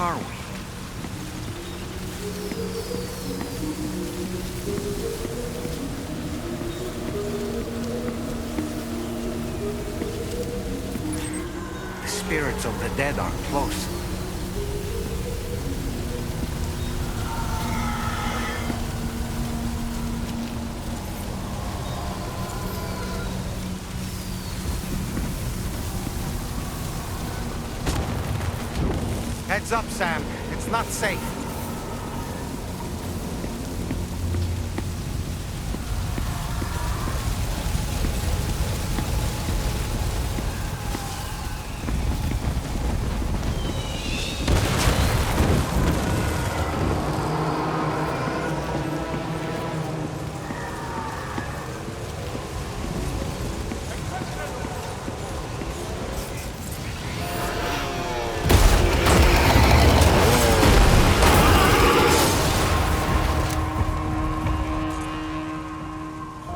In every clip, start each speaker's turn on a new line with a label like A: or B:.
A: are we? The spirits of the dead are close. Heads up, Sam. It's not safe.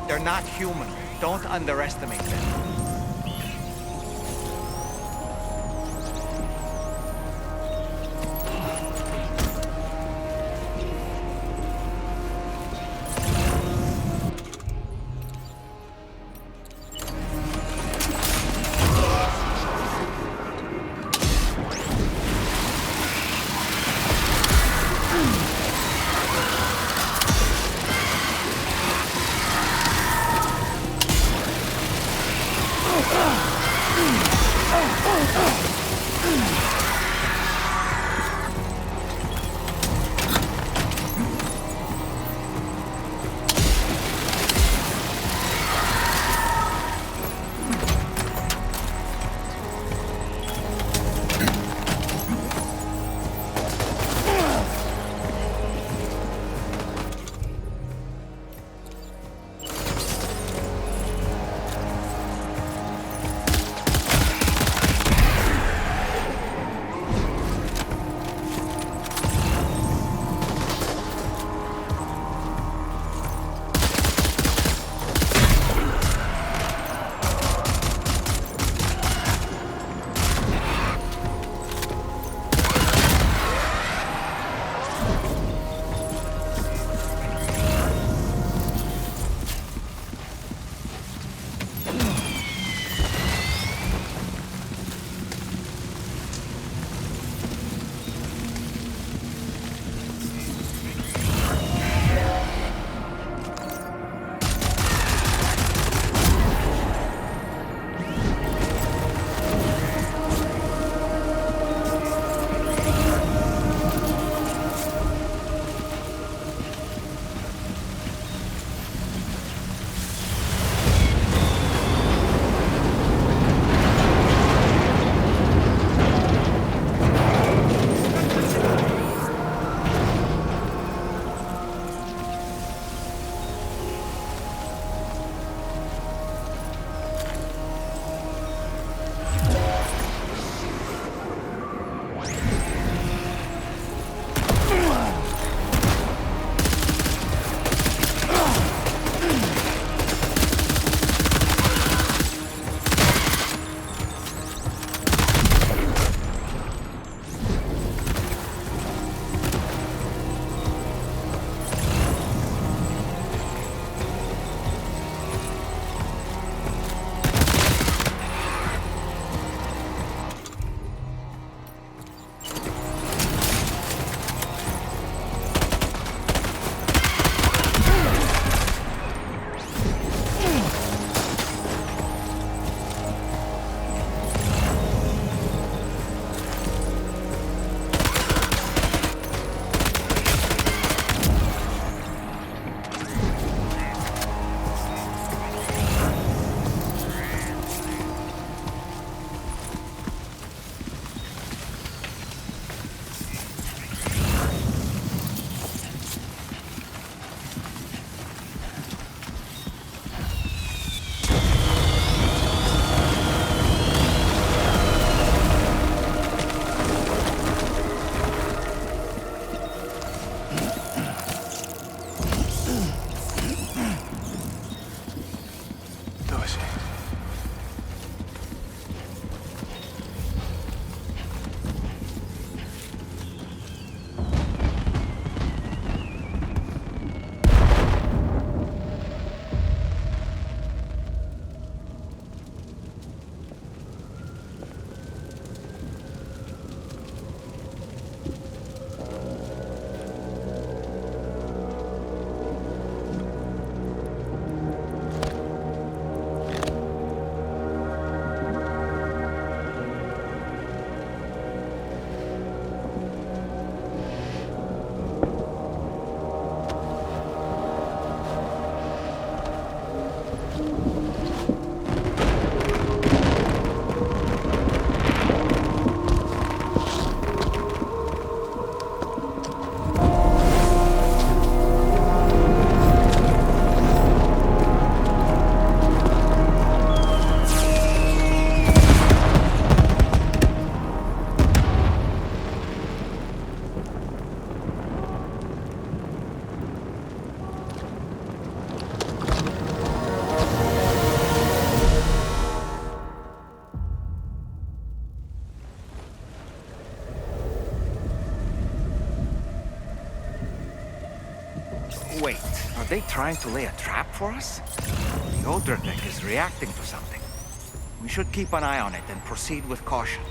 A: They're not human. Don't underestimate them. Wait, are they trying to lay a trap for us? The Odra deck is reacting to something. We should keep an eye on it and proceed with caution.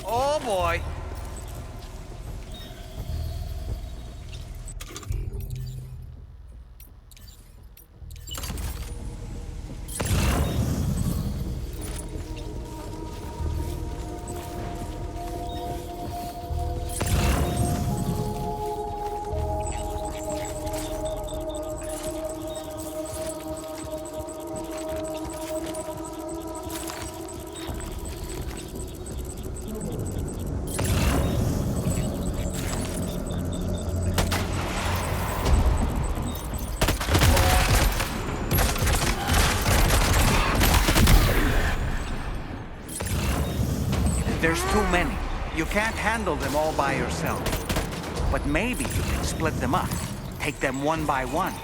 A: Oh boy! There's too many. You can't handle them all by yourself. But maybe you can split them up. Take them one by one.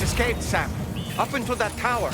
A: Escaped, Sam. Up into that tower.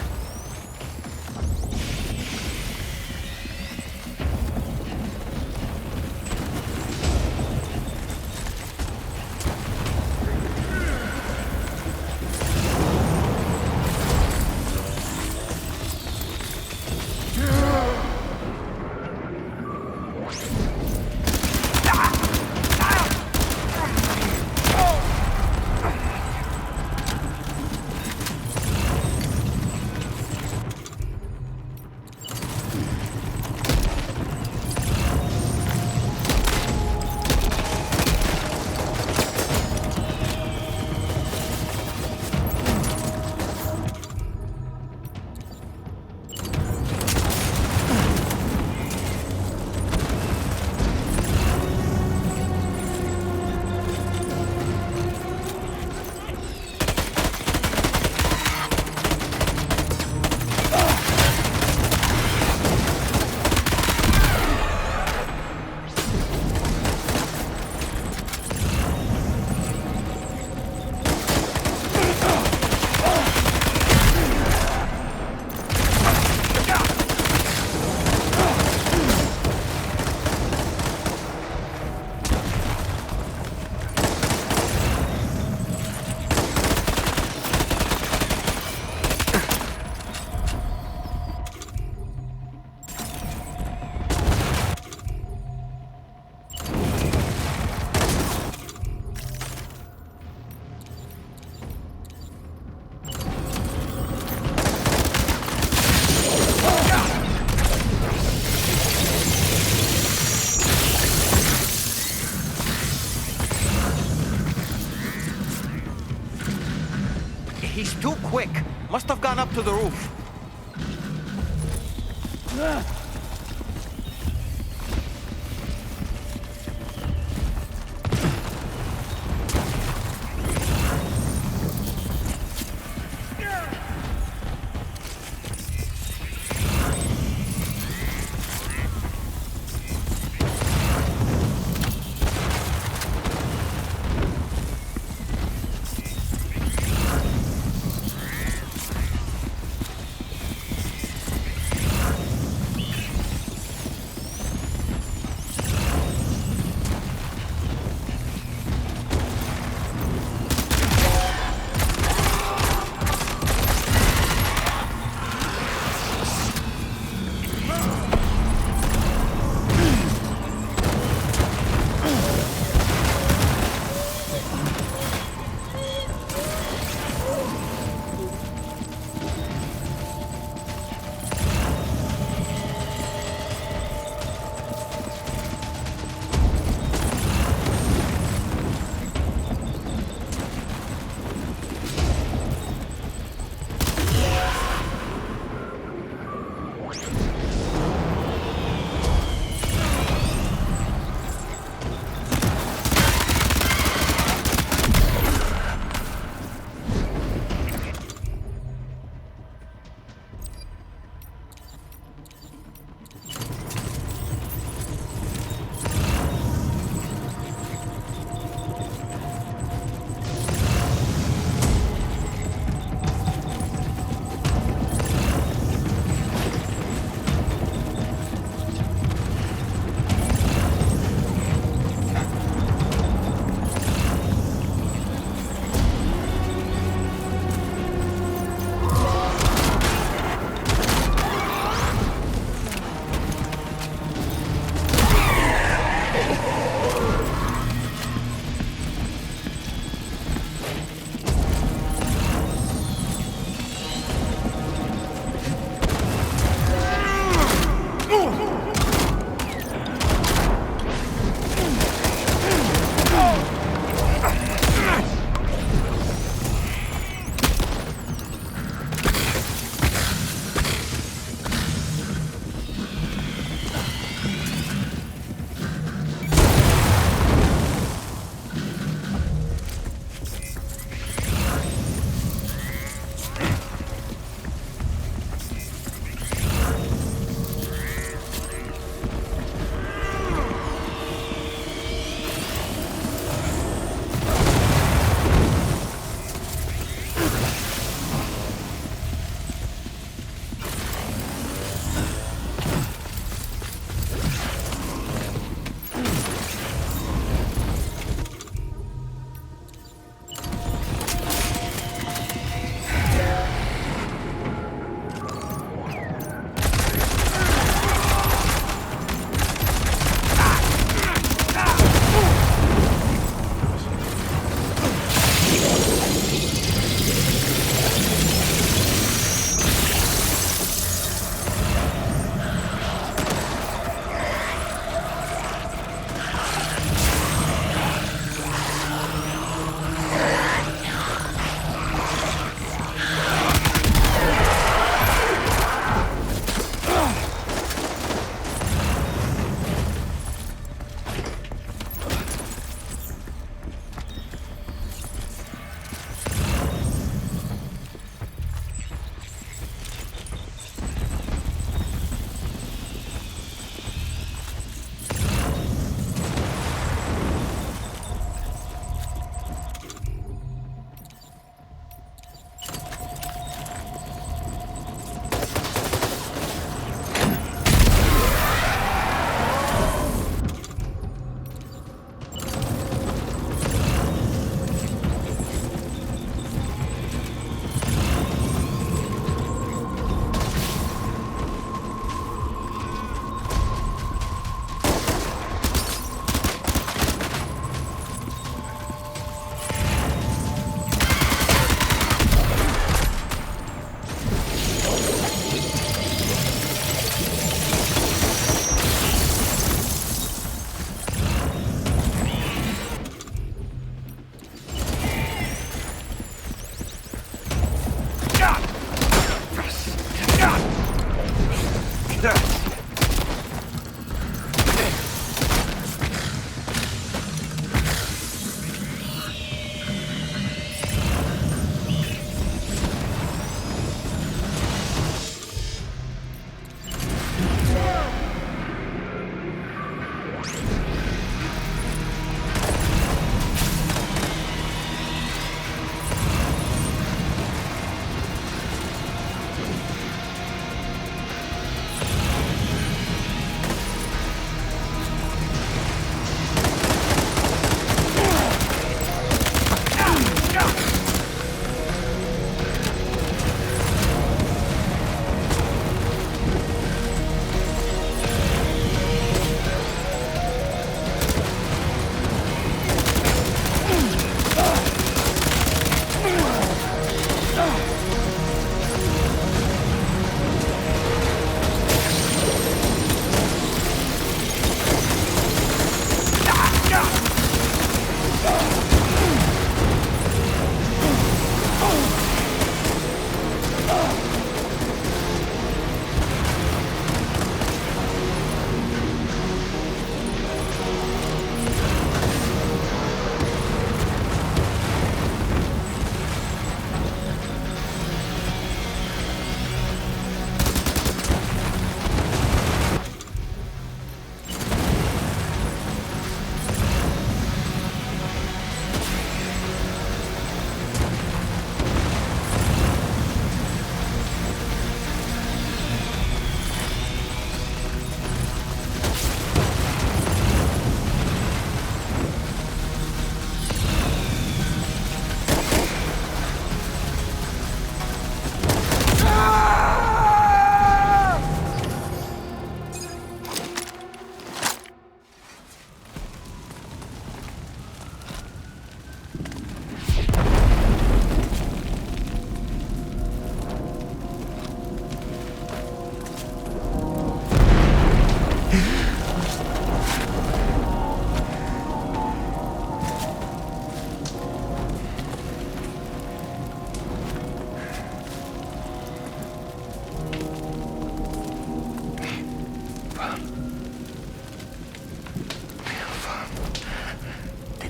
A: quick. Must have gone up to the roof.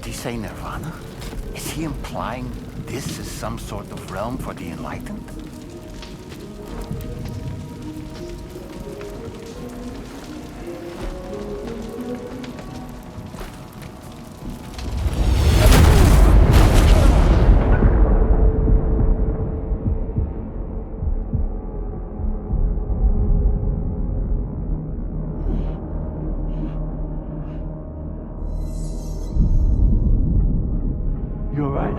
A: Did he say Nirvana? Is he implying this is some sort of realm for the enlightened?
B: You're right.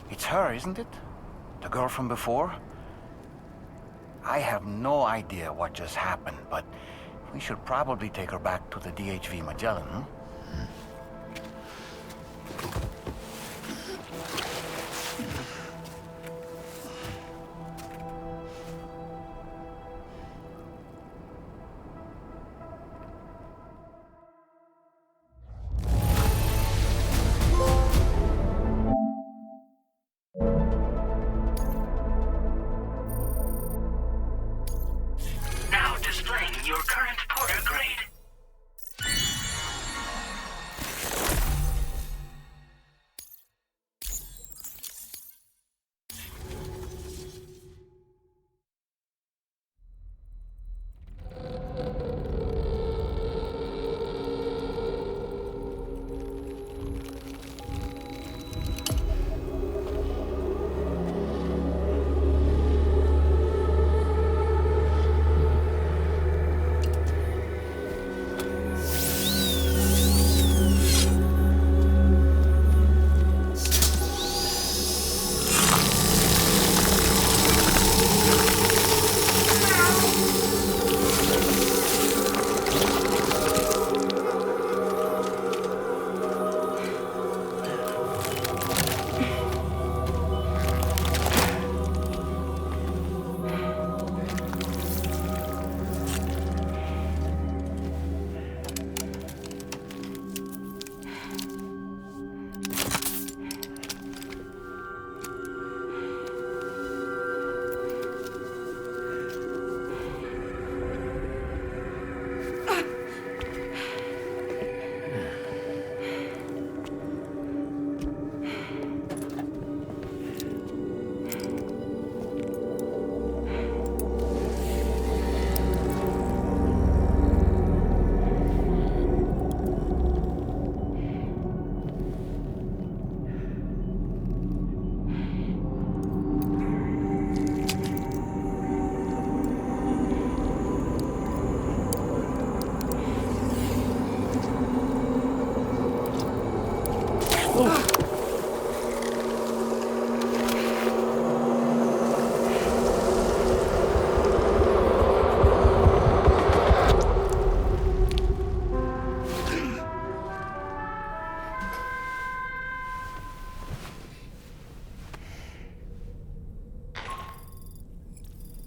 A: It's her, isn't it? The girl from before? I have no idea what just happened, but we should probably take her back to the DHV Magellan, hmm?
C: Now displaying your current porter grade.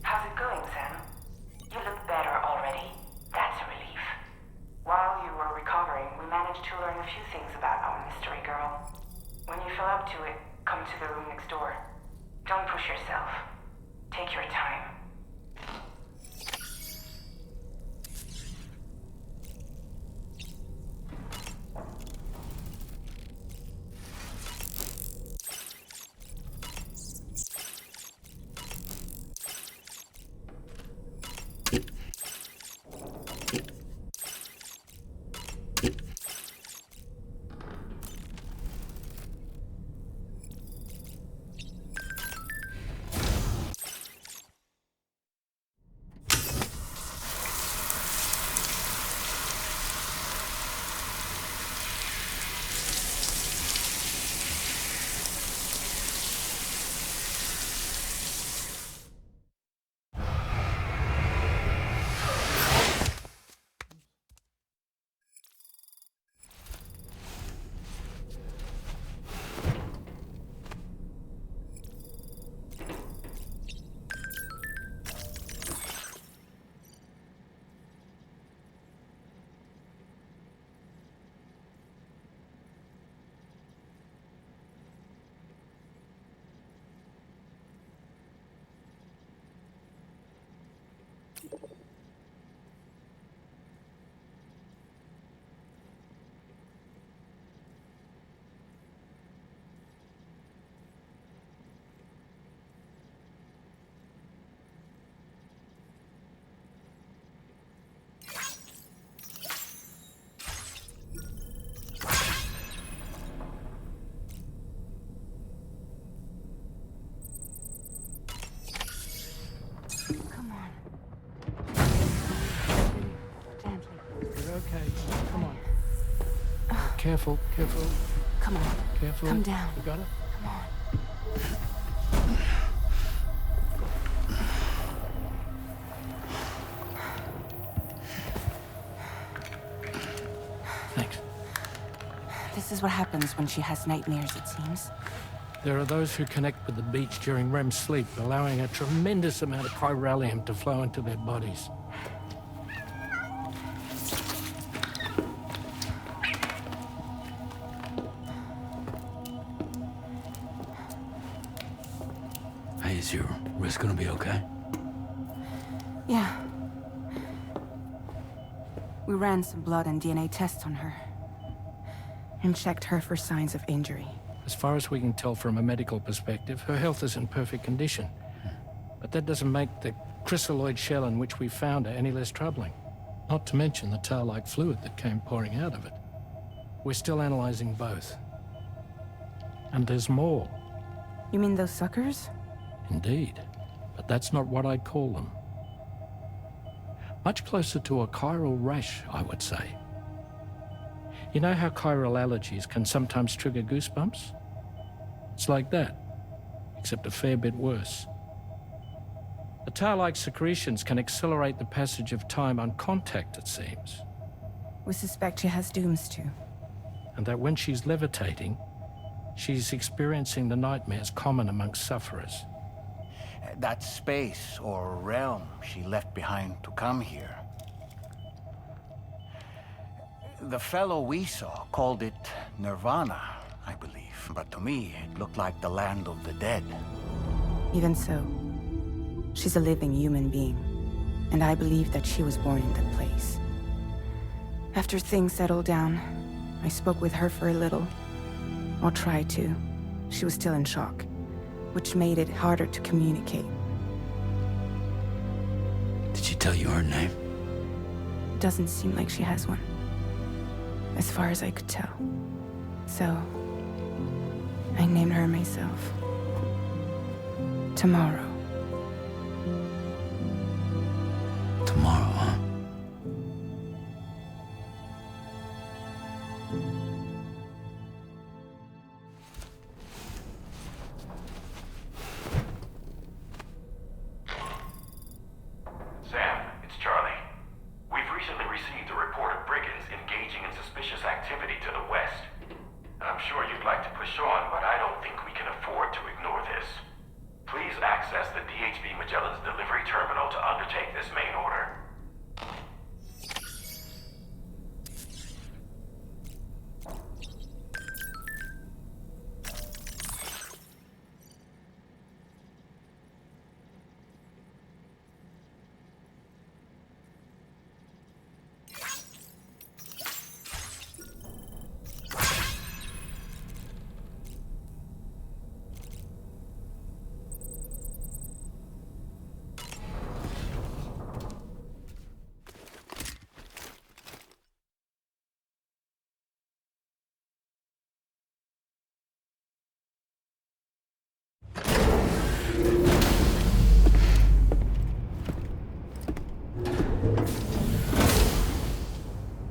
D: How's it going, Sam? You look better already. That's a relief. While you were recovering, we managed to learn a few things about our mystery girl. When you feel up to it, come to the room next door. Don't push yourself. Take your time.
B: Careful, careful,
E: Come on.
B: careful.
E: Come down.
B: You got it?
E: Come on.
B: Thanks.
E: This is what happens when she has nightmares, it seems.
B: There are those who connect with the beach during REM sleep, allowing a tremendous amount of chiralium to flow into their bodies.
F: Hey, is your wrist gonna be okay?
E: Yeah. We ran some blood and DNA tests on her. And checked her for signs of injury.
B: As far as we can tell from a medical perspective, her health is in perfect condition. But that doesn't make the chrysaloid shell in which we found her any less troubling. Not to mention the tar-like fluid that came pouring out of it. We're still analyzing both. And there's more.
E: You mean those suckers?
B: Indeed. But that's not what I'd call them. Much closer to a chiral rash, I would say. You know how chiral allergies can sometimes trigger goosebumps? It's like that, except a fair bit worse. The tar-like secretions can accelerate the passage of time on contact, it seems.
E: We suspect she has dooms too.
B: And that when she's levitating, she's experiencing the nightmares common amongst sufferers.
A: That space or realm she left behind to come here. The fellow we saw called it Nirvana, I believe. But to me, it looked like the land of the dead.
E: Even so, she's a living human being. And I believe that she was born in that place. After things settled down, I spoke with her for a little. Or tried to. She was still in shock, which made it harder to communicate.
F: Did she tell you her name?
E: Doesn't seem like she has one. As far as I could tell. So, I named her myself. Tomorrow.
F: Tomorrow, huh?
G: Sam, it's Charlie. We've recently received a report of brigands engaging in suspicious activity to the west. I'm sure you'd like to push on, but I don't think we can afford to ignore this. Please access the DHV Magellan's delivery terminal to undertake this main order.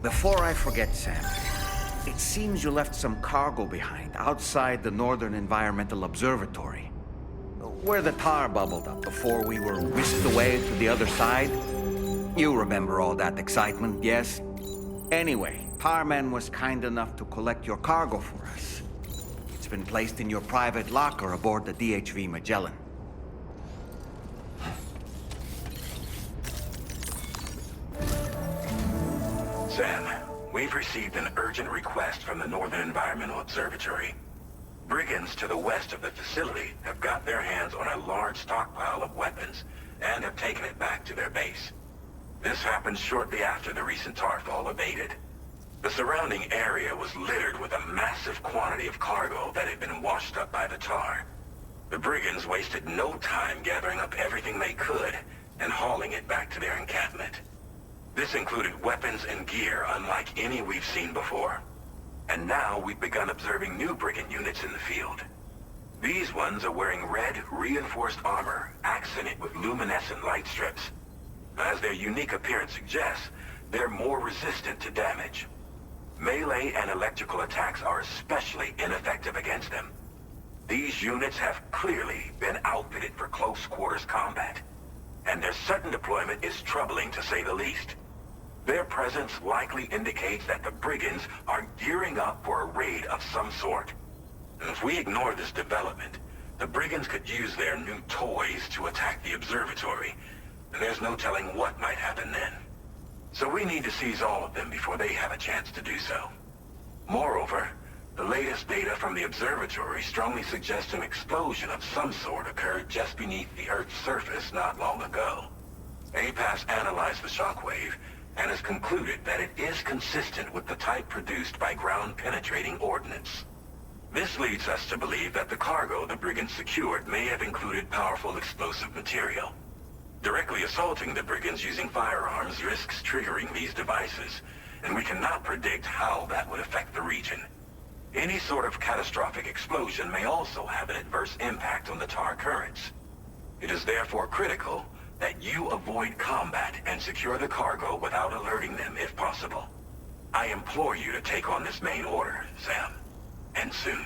A: Before I forget, Sam, it seems you left some cargo behind outside the Northern Environmental Observatory. Where the tar bubbled up before we were whisked away to the other side. You remember all that excitement, yes? Anyway, Tarman was kind enough to collect your cargo for us. It's been placed in your private locker aboard the DHV Magellan.
G: Sam, we've received an urgent request from the Northern Environmental Observatory. Brigands to the west of the facility have got their hands on a large stockpile of weapons and have taken it back to their base. This happened shortly after the recent tarfall abated. The surrounding area was littered with a massive quantity of cargo that had been washed up by the tar. The brigands wasted no time gathering up everything they could and hauling it back to their encampment. This included weapons and gear unlike any we've seen before. And now we've begun observing new brigand units in the field. These ones are wearing red, reinforced armor, accented with luminescent light strips. As their unique appearance suggests, they're more resistant to damage. Melee and electrical attacks are especially ineffective against them. These units have clearly been outfitted for close quarters combat, and their sudden deployment is troubling to say the least. Their presence likely indicates that the brigands are gearing up for a raid of some sort. And if we ignore this development, the brigands could use their new toys to attack the observatory, and there's no telling what might happen then. So we need to seize all of them before they have a chance to do so. Moreover, the latest data from the observatory strongly suggests an explosion of some sort occurred just beneath the Earth's surface not long ago. APAS analyzed the shockwave and has concluded that it is consistent with the type produced by ground-penetrating ordnance. This leads us to believe that the cargo the brigands secured may have included powerful explosive material. Directly assaulting the brigands using firearms risks triggering these devices, and we cannot predict how that would affect the region. Any sort of catastrophic explosion may also have an adverse impact on the tar currents. It is therefore critical that you avoid combat and secure the cargo without alerting them if possible. I implore you to take on this main order, Sam. And soon.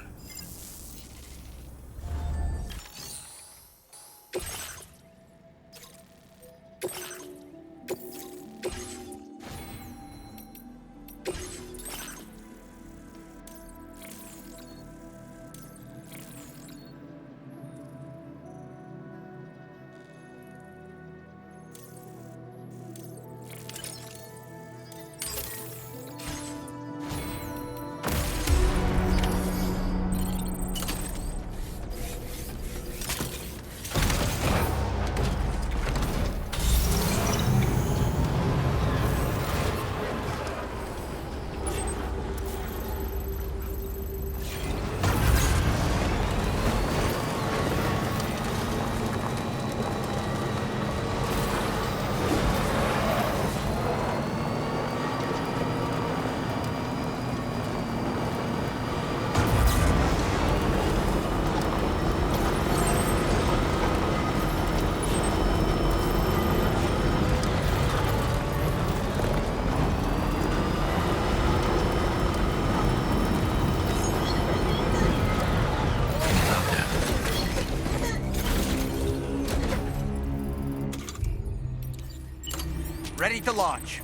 A: Ready to launch.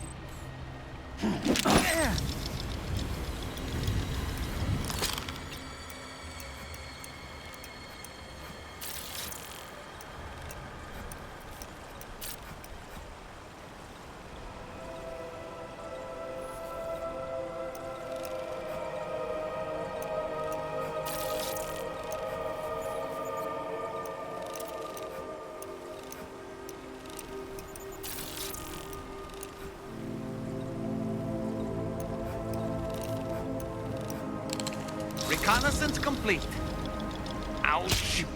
A: Reconnaissance complete. I'll shoot.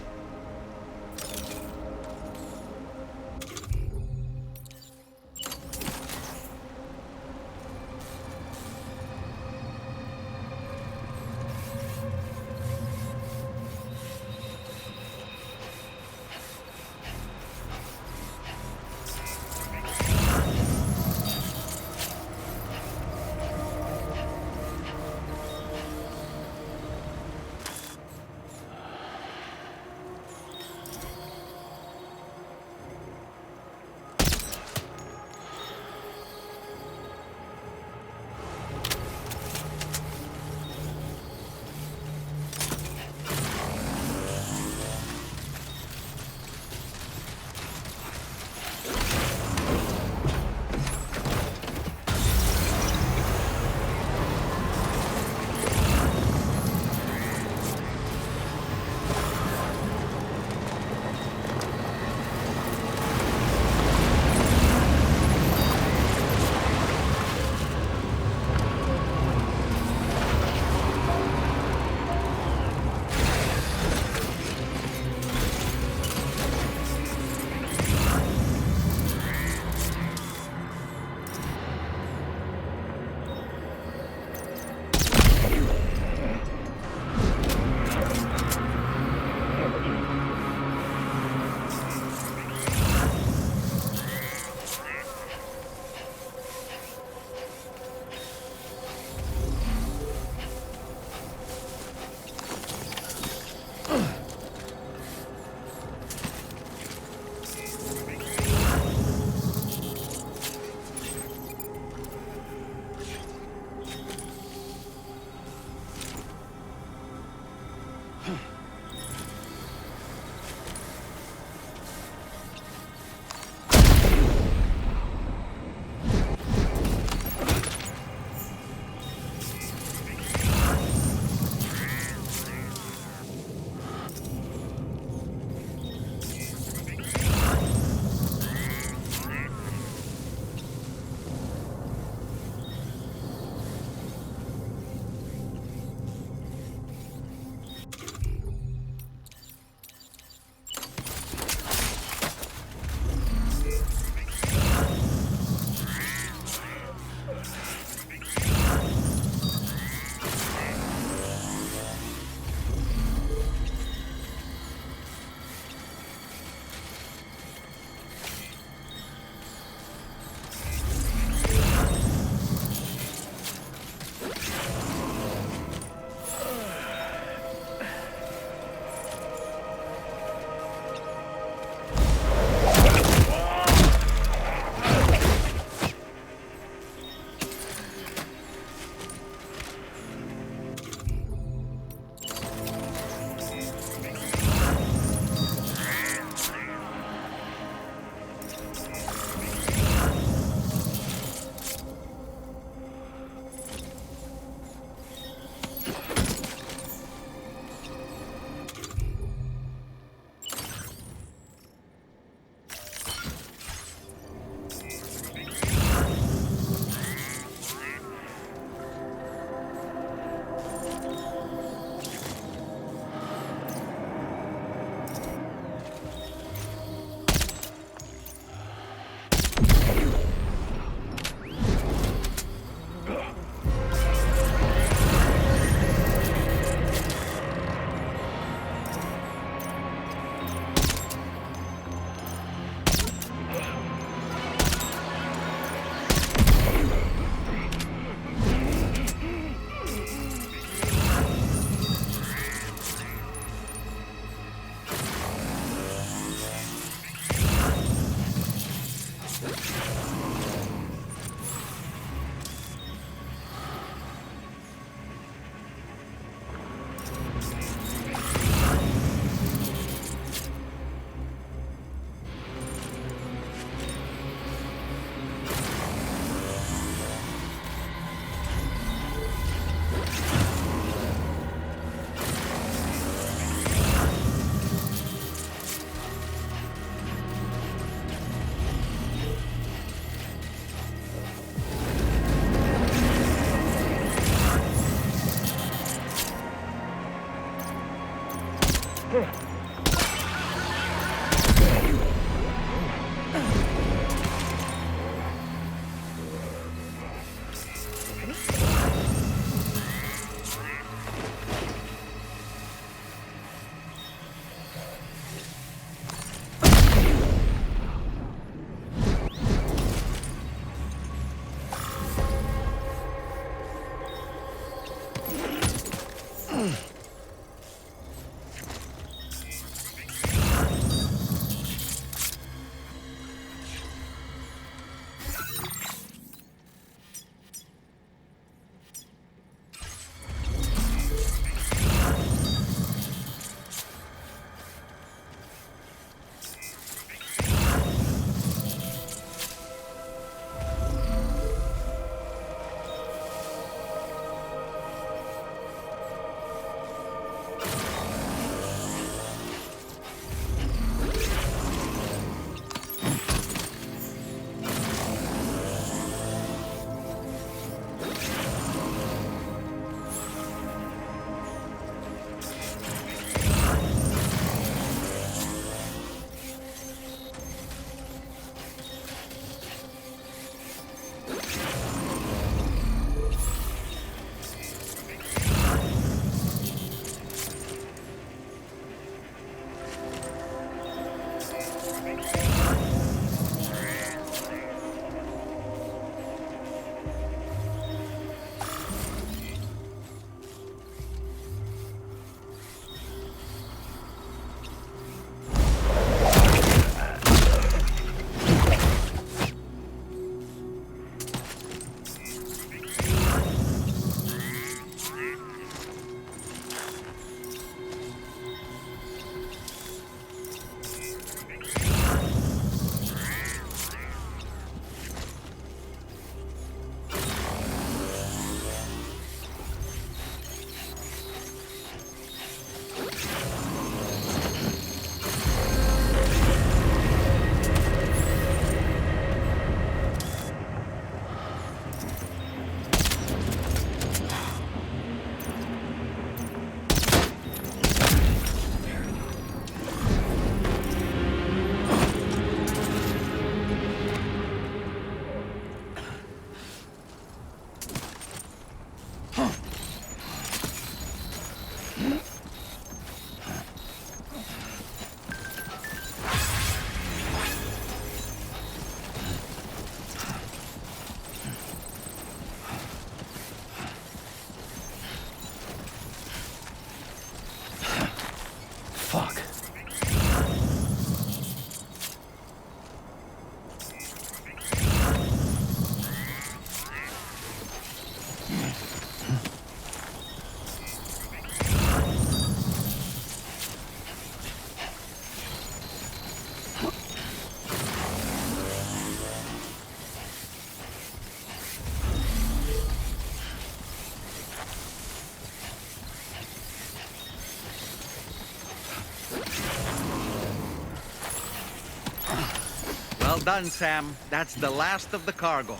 A: Well done, Sam. That's the last of the cargo.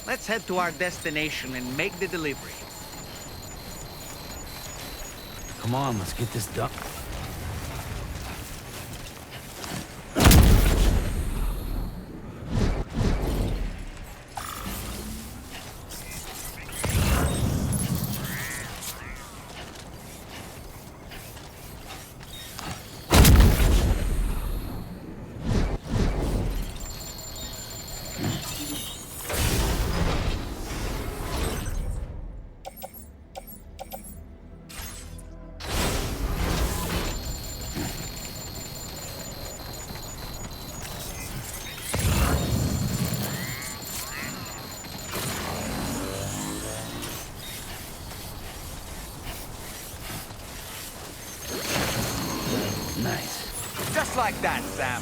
A: Let's head to our destination and make the delivery.
F: Come on, let's get this done.
A: Nice. Just like that, Sam.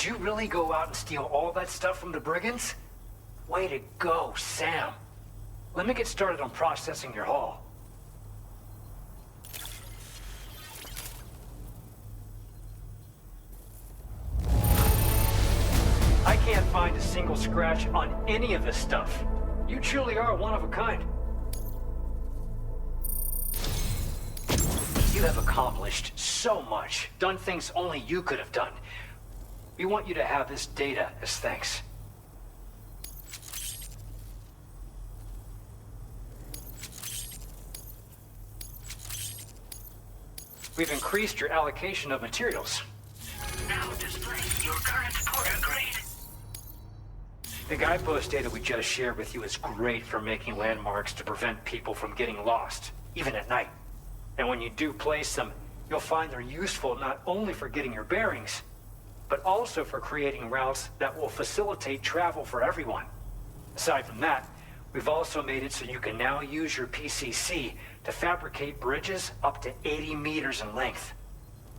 H: Did you really go out and steal all that stuff from the brigands? Way to go, Sam. Let me get started on processing your haul. I can't find a single scratch on any of this stuff. You truly are one of a kind. You have accomplished so much, done things only you could have done. We want you to have this data as thanks. We've increased your allocation of materials.
C: Now displaying your current order grade.
H: The guidepost data we just shared with you is great for making landmarks to prevent people from getting lost, even at night. And when you do place them, you'll find they're useful not only for getting your bearings, but also for creating routes that will facilitate travel for everyone. Aside from that, we've also made it so you can now use your PCC to fabricate bridges up to 80 meters in length.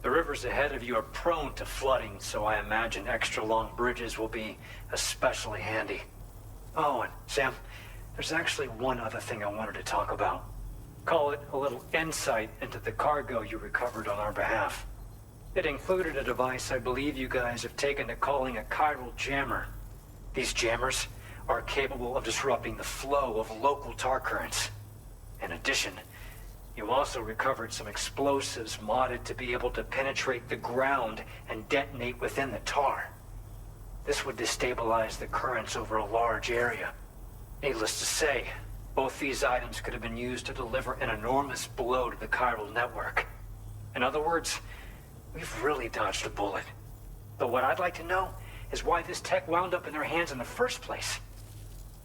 H: The rivers ahead of you are prone to flooding, so I imagine extra long bridges will be especially handy. Oh, and Sam, there's actually one other thing I wanted to talk about. Call it a little insight into the cargo you recovered on our behalf. It included a device I believe you guys have taken to calling a chiral jammer. These jammers are capable of disrupting the flow of local tar currents. In addition, you also recovered some explosives modded to be able to penetrate the ground and detonate within the tar. This would destabilize the currents over a large area. Needless to say, both these items could have been used to deliver an enormous blow to the chiral network. In other words, we've really dodged a bullet. But what I'd like to know is why this tech wound up in their hands in the first place.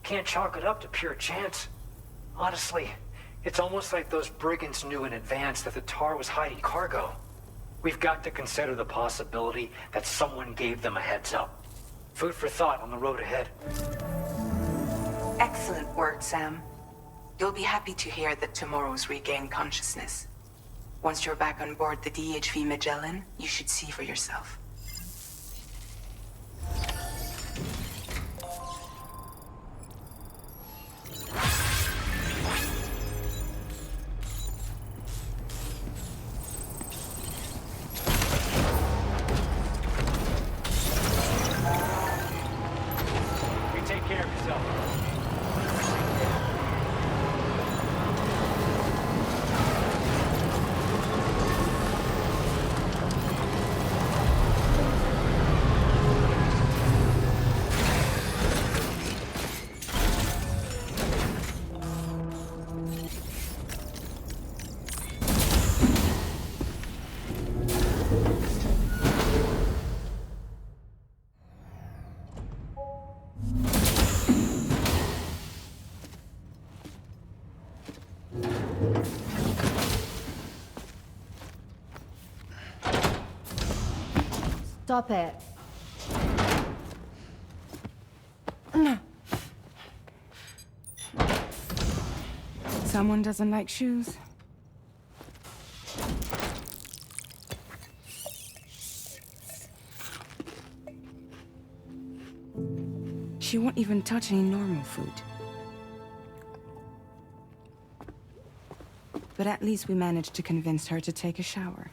H: Can't chalk it up to pure chance. Honestly, it's almost like those brigands knew in advance that the tar was hiding cargo. We've got to consider the possibility that someone gave them a heads up. Food for thought on the road ahead.
D: Excellent work, Sam. You'll be happy to hear that tomorrow's regained consciousness. Once you're back on board the DHV Magellan, you should see for yourself.
H: You take care of yourself.
I: Stop it.
E: Someone doesn't like shoes? She won't even touch any normal food. But at least we managed to convince her to take a shower.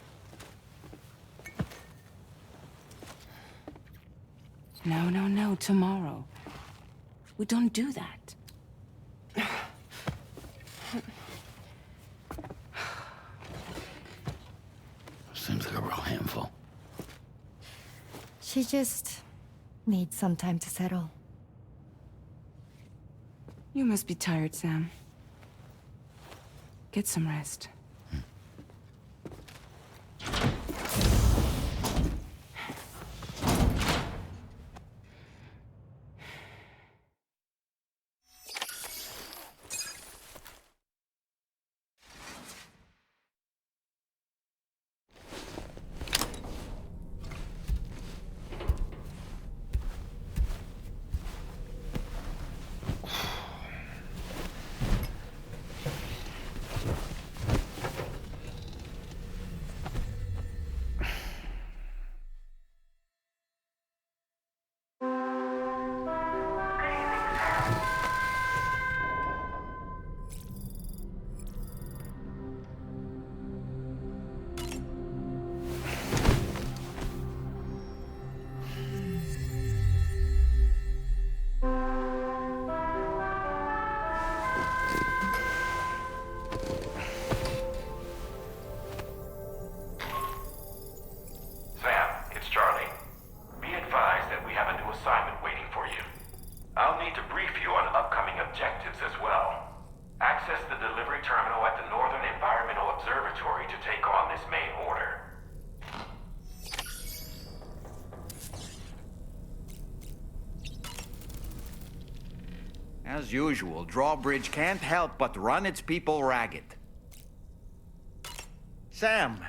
E: No, no, no, tomorrow. We don't do that.
F: Seems like a real handful.
I: She just needs some time to settle.
E: You must be tired, Sam. Get some rest.
G: brief you on upcoming objectives as well. Access the delivery terminal at the Northern Environmental Observatory to take on this main order.
A: As usual, Drawbridge can't help but run its people ragged. Sam,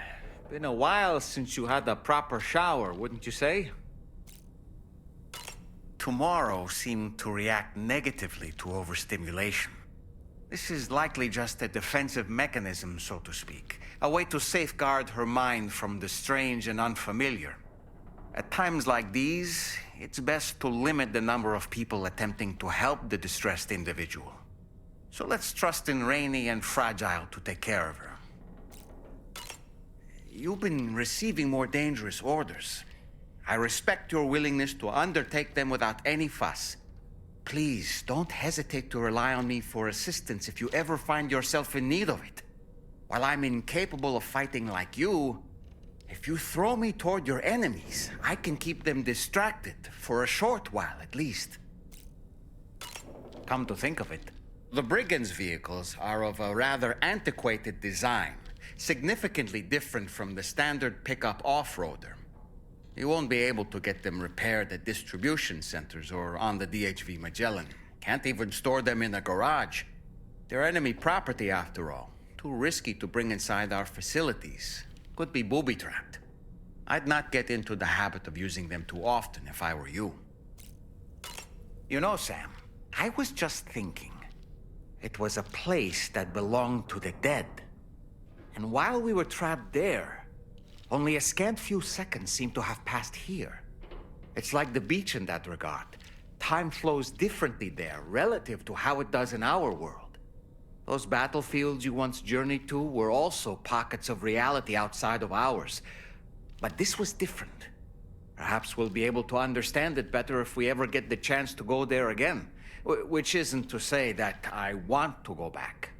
A: been a while since you had a proper shower, wouldn't you say? Tomorrow seemed to react negatively to overstimulation. This is likely just a defensive mechanism, so to speak. A way to safeguard her mind from the strange and unfamiliar. At times like these, it's best to limit the number of people attempting to help the distressed individual. So let's trust in Rainy and Fragile to take care of her. You've been receiving more dangerous orders. I respect your willingness to undertake them without any fuss. Please, don't hesitate to rely on me for assistance if you ever find yourself in need of it. While I'm incapable of fighting like you, if you throw me toward your enemies, I can keep them distracted, for a short while at least. Come to think of it, the Brigands' vehicles are of a rather antiquated design, significantly different from the standard pickup off-roader. You won't be able to get them repaired at distribution centers or on the DHV Magellan. Can't even store them in a garage. They're enemy property after all. Too risky to bring inside our facilities. Could be booby-trapped. I'd not get into the habit of using them too often if I were you. You know, Sam, I was just thinking. It was a place that belonged to the dead. And while we were trapped there, only a scant few seconds seem to have passed here. It's like the beach in that regard. Time flows differently there, relative to how it does in our world. Those battlefields you once journeyed to were also pockets of reality outside of ours. But this was different. Perhaps we'll be able to understand it better if we ever get the chance to go there again. Which isn't to say that I want to go back.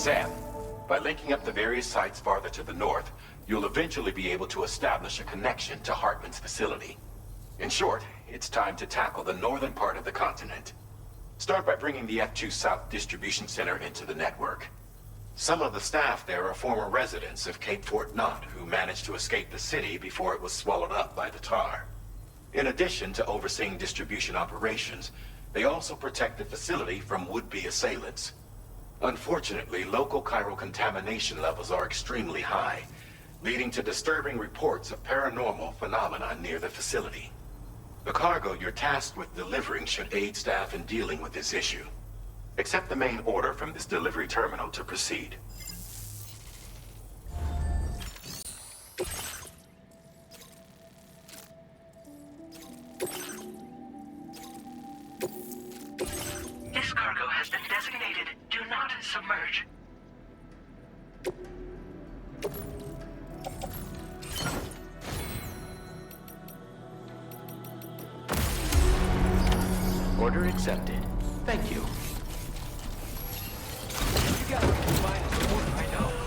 G: Sam, by linking up the various sites farther to the north, you'll eventually be able to establish a connection to Hartman's facility. In short, it's time to tackle the northern part of the continent. Start by bringing the F2 South Distribution Center into the network. Some of the staff there are former residents of Cape Fort Knot who managed to escape the city before it was swallowed up by the tar. In addition to overseeing distribution operations, they also protect the facility from would-be assailants. Unfortunately, local chiral contamination levels are extremely high, leading to disturbing reports of paranormal phenomena near the facility. The cargo you're tasked with delivering should aid staff in dealing with this issue. Accept the main order from this delivery terminal to proceed.
C: submerge.
J: Order accepted. Thank you.
H: You got a minus one, I know.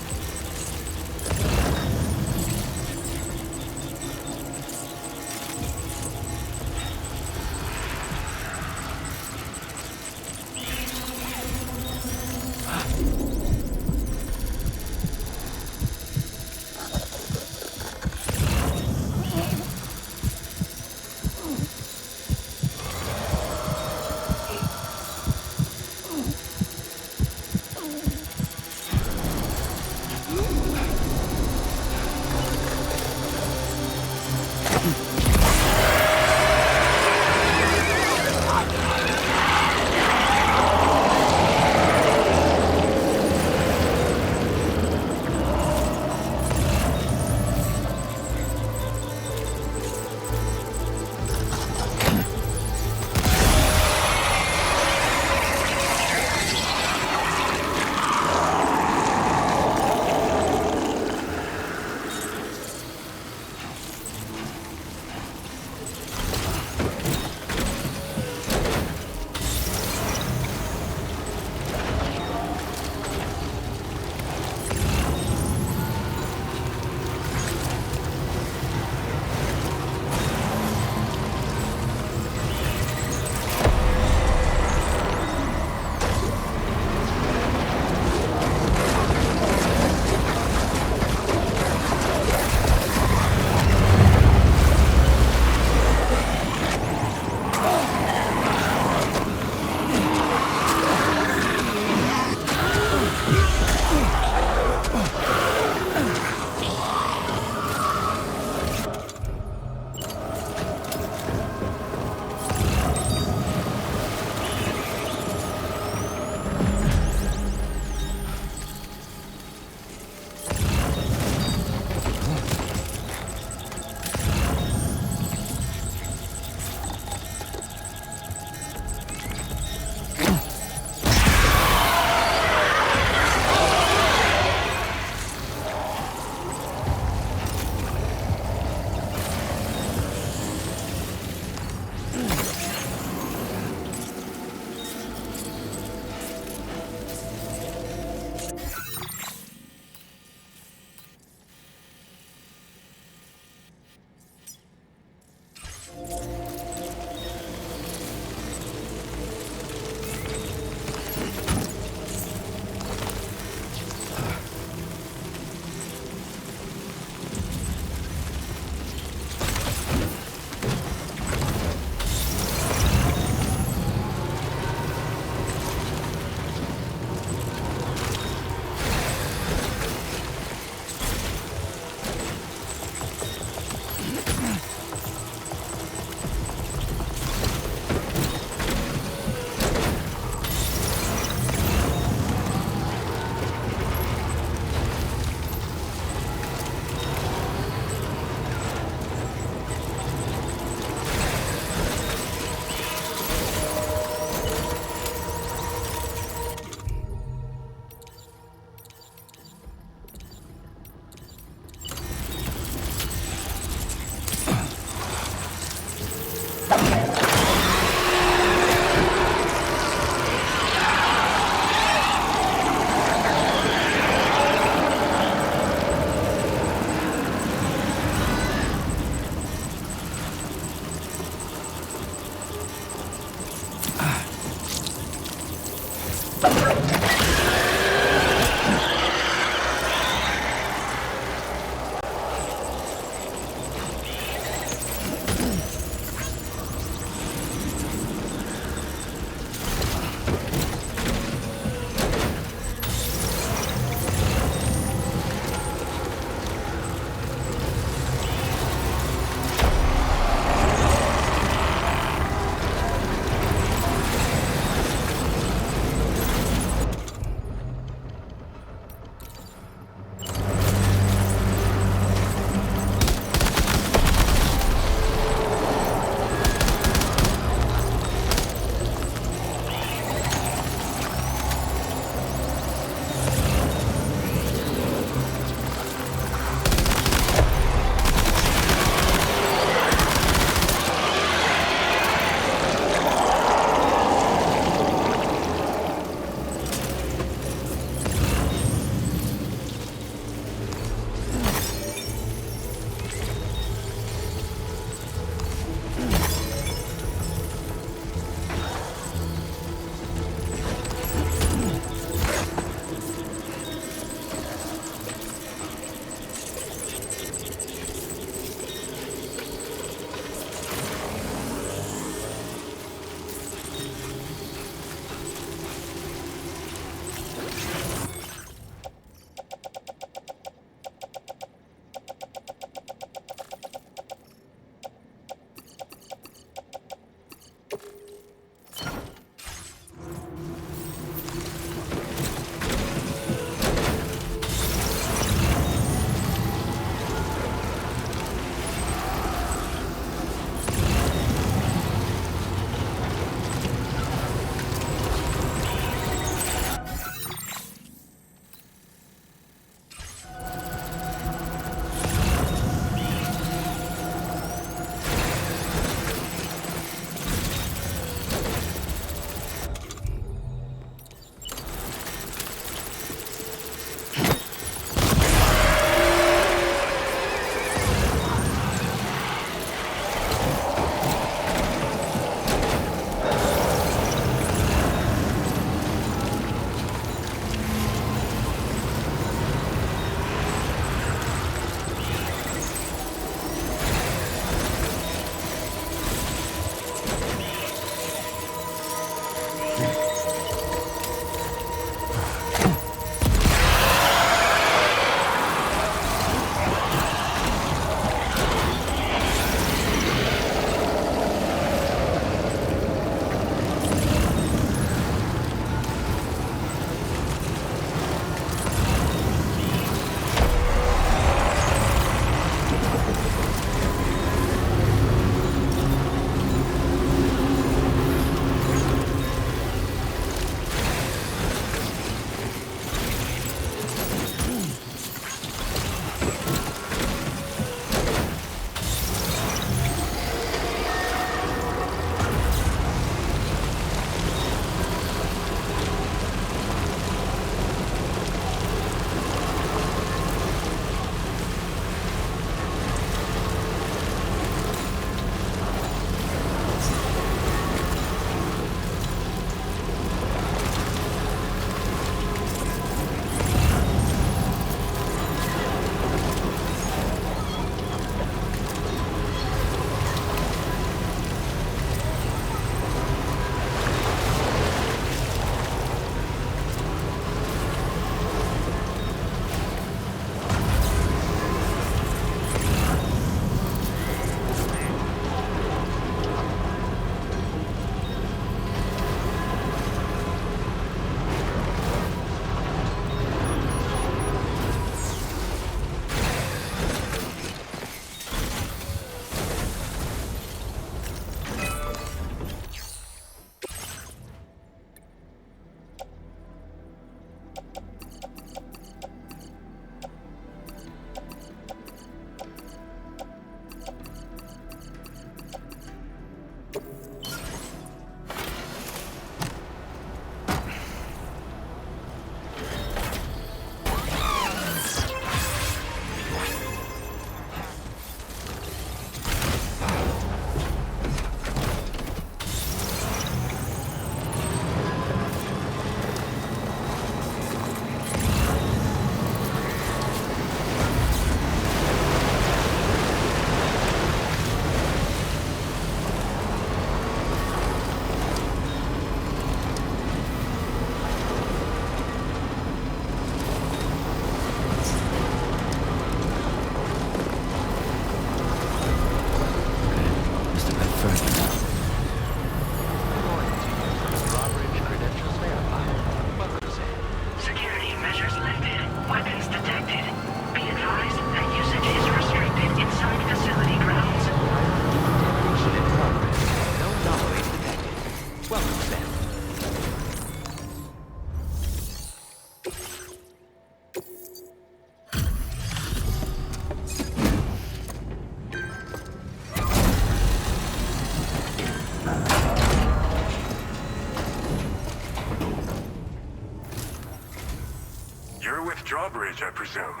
G: You're with Drawbridge, I presume.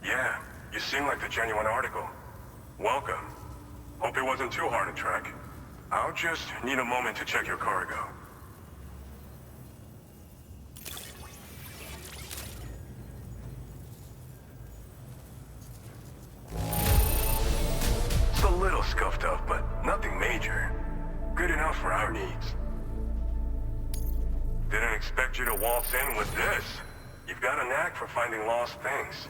G: Yeah, you seem like the genuine article. Welcome. Hope it wasn't too hard to track. I'll just need a moment to check your cargo. It's a little scuffed up, but nothing major. Good enough for our needs. Didn't expect you to waltz in with this. You've got a knack for finding lost things.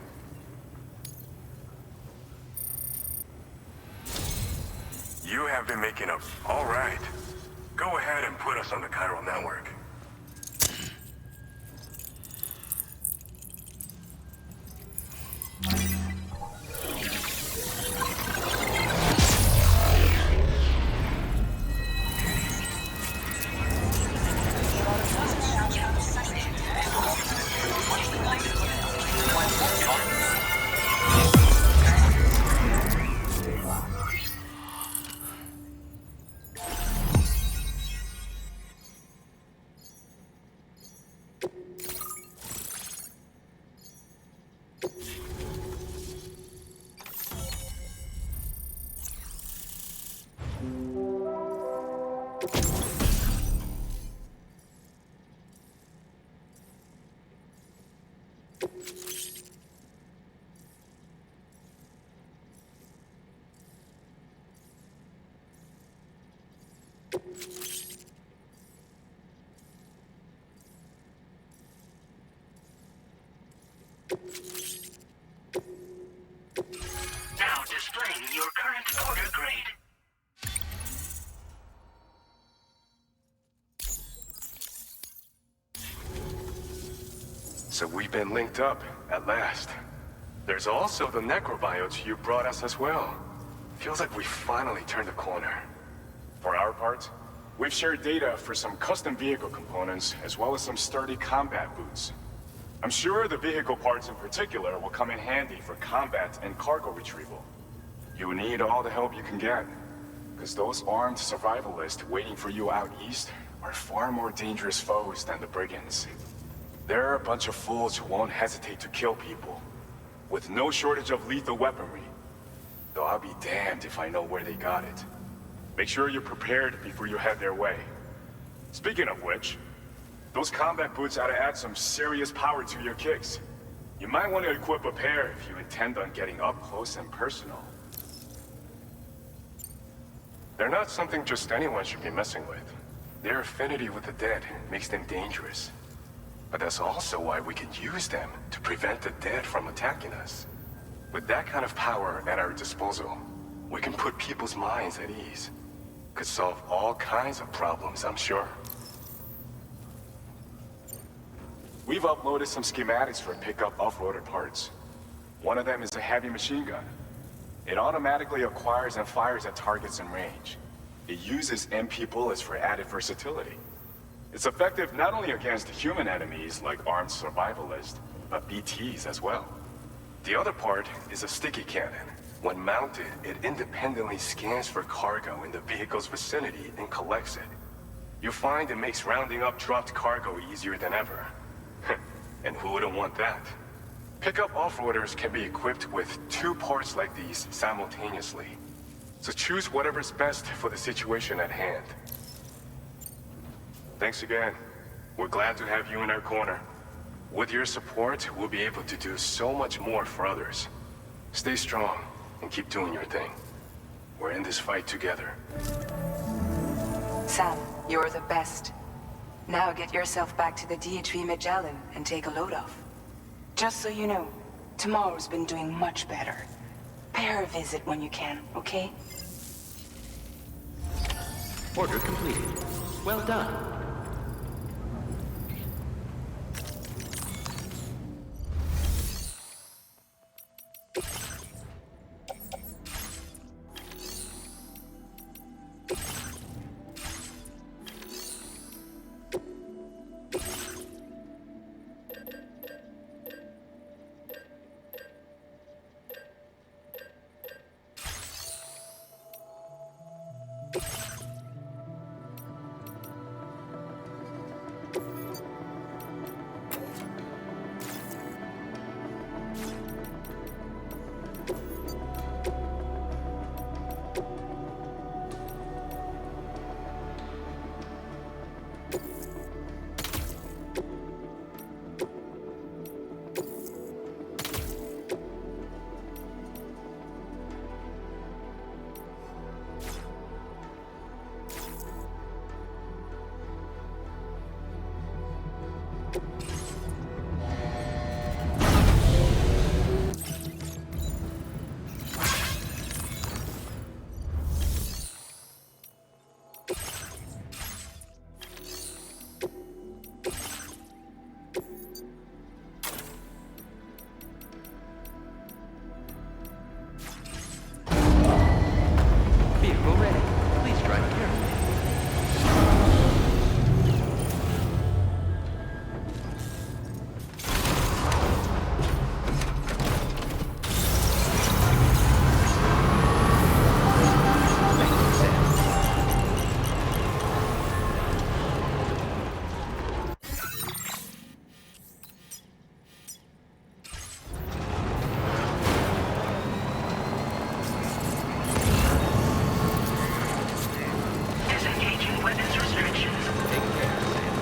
G: You have been making up. All right. Go ahead and put us on the chiral network.
C: Now displaying your current order grade.
K: So we've been linked up, at last. There's also the necrobiotes you brought us as well. Feels like we finally turned a corner.
L: For our part, we've shared data for some custom vehicle components, as well as some sturdy combat boots. I'm sure the vehicle parts in particular will come in handy for combat and cargo retrieval. You need all the help you can get, because those armed survivalists waiting for you out east are far more dangerous foes than the brigands. They're a bunch of fools who won't hesitate to kill people, with no shortage of lethal weaponry. Though I'll be damned if I know where they got it. Make sure you're prepared before you head their way. Speaking of which, those combat boots ought to add some serious power to your kicks. You might want to equip a pair if you intend on getting up close and personal.
K: They're not something just anyone should be messing with. Their affinity with the dead makes them dangerous. But that's also why we can use them to prevent the dead from attacking us. With that kind of power at our disposal, we can put people's minds at ease. Could solve all kinds of problems, I'm sure.
L: We've uploaded some schematics for pickup off-roader parts. One of them is a heavy machine gun. It automatically acquires and fires at targets in range. It uses MP bullets for added versatility. It's effective not only against human enemies like armed survivalists, but BTs as well.
K: The other part is a sticky cannon. When mounted, it independently scans for cargo in the vehicle's vicinity and collects it. You'll find it makes rounding up dropped cargo easier than ever. And who wouldn't want that? Pickup off-roaders can be equipped with 2 parts like these simultaneously. So choose whatever's best for the situation at hand. Thanks again. We're glad to have you in our corner. With your support, we'll be able to do so much more for others. Stay strong and keep doing your thing. We're in this fight together.
D: Sam, you're the best. Now get yourself back to the DHV Magellan and take a load off. Just so you know, tomorrow's been doing much better. Pay her a visit when you can, okay?
J: Order completed. Well done. Vehicle ready. Please drive carefully.
C: Disengaging weapons restrictions.
J: Take care, Sam.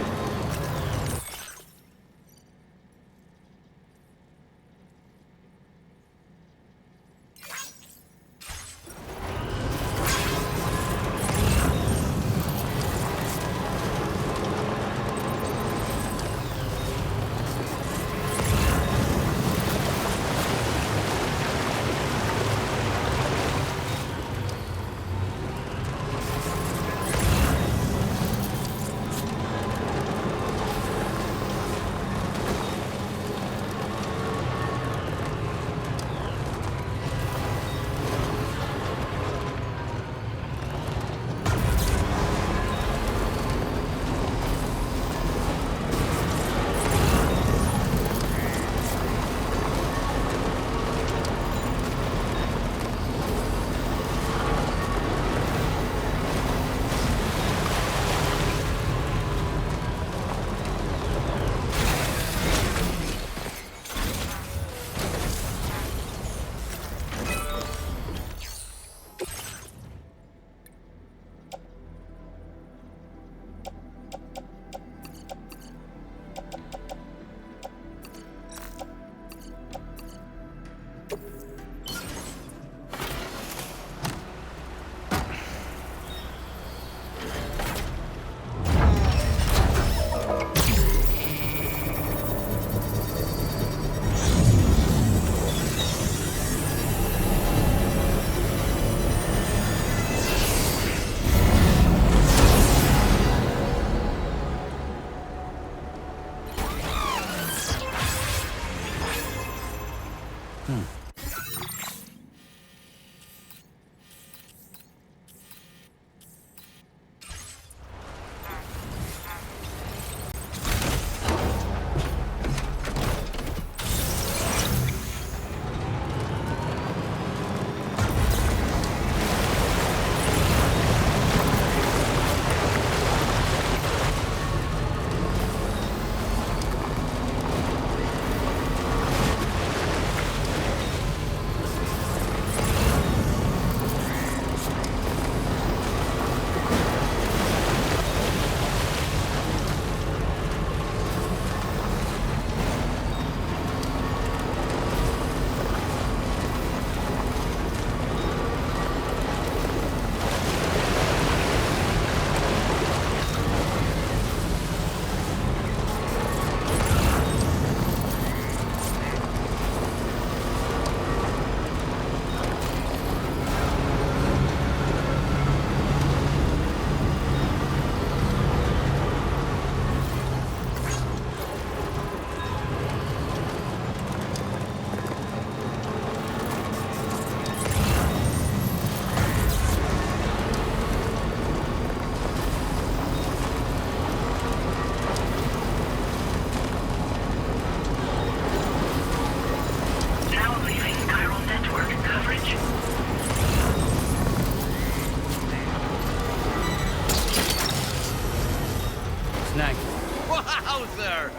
A: Wowzer!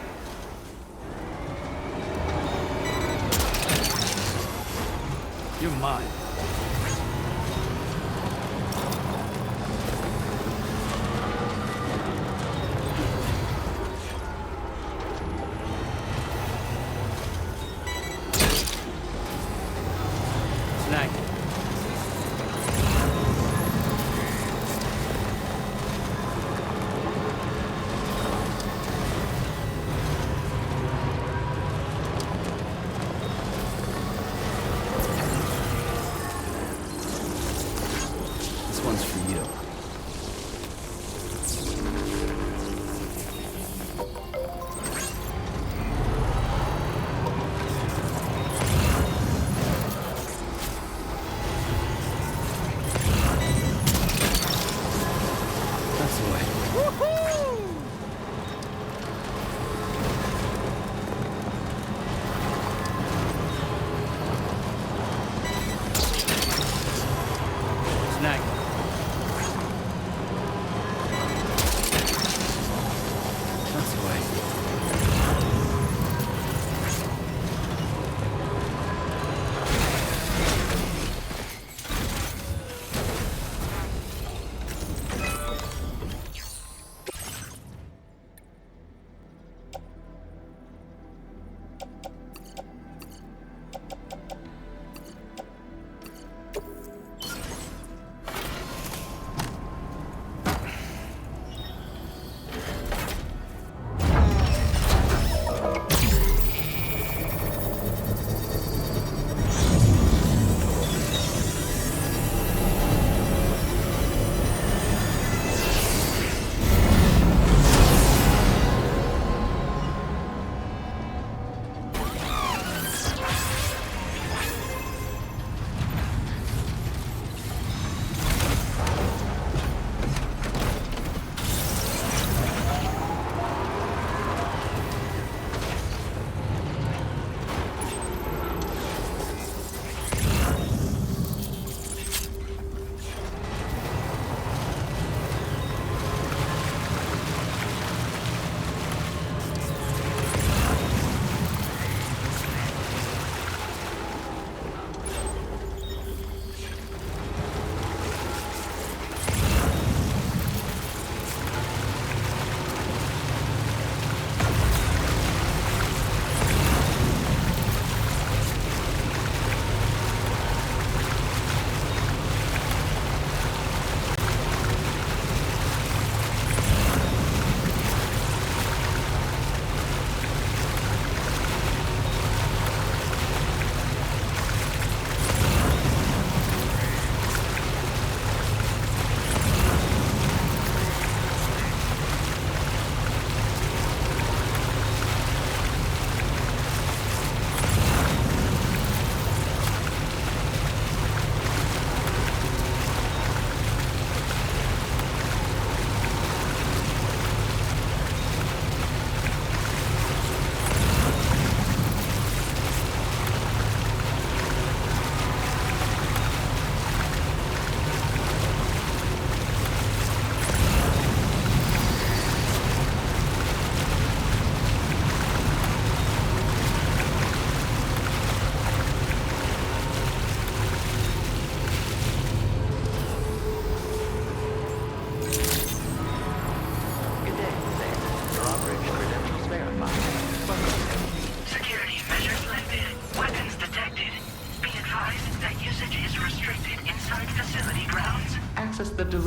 M: You're mine. Snag.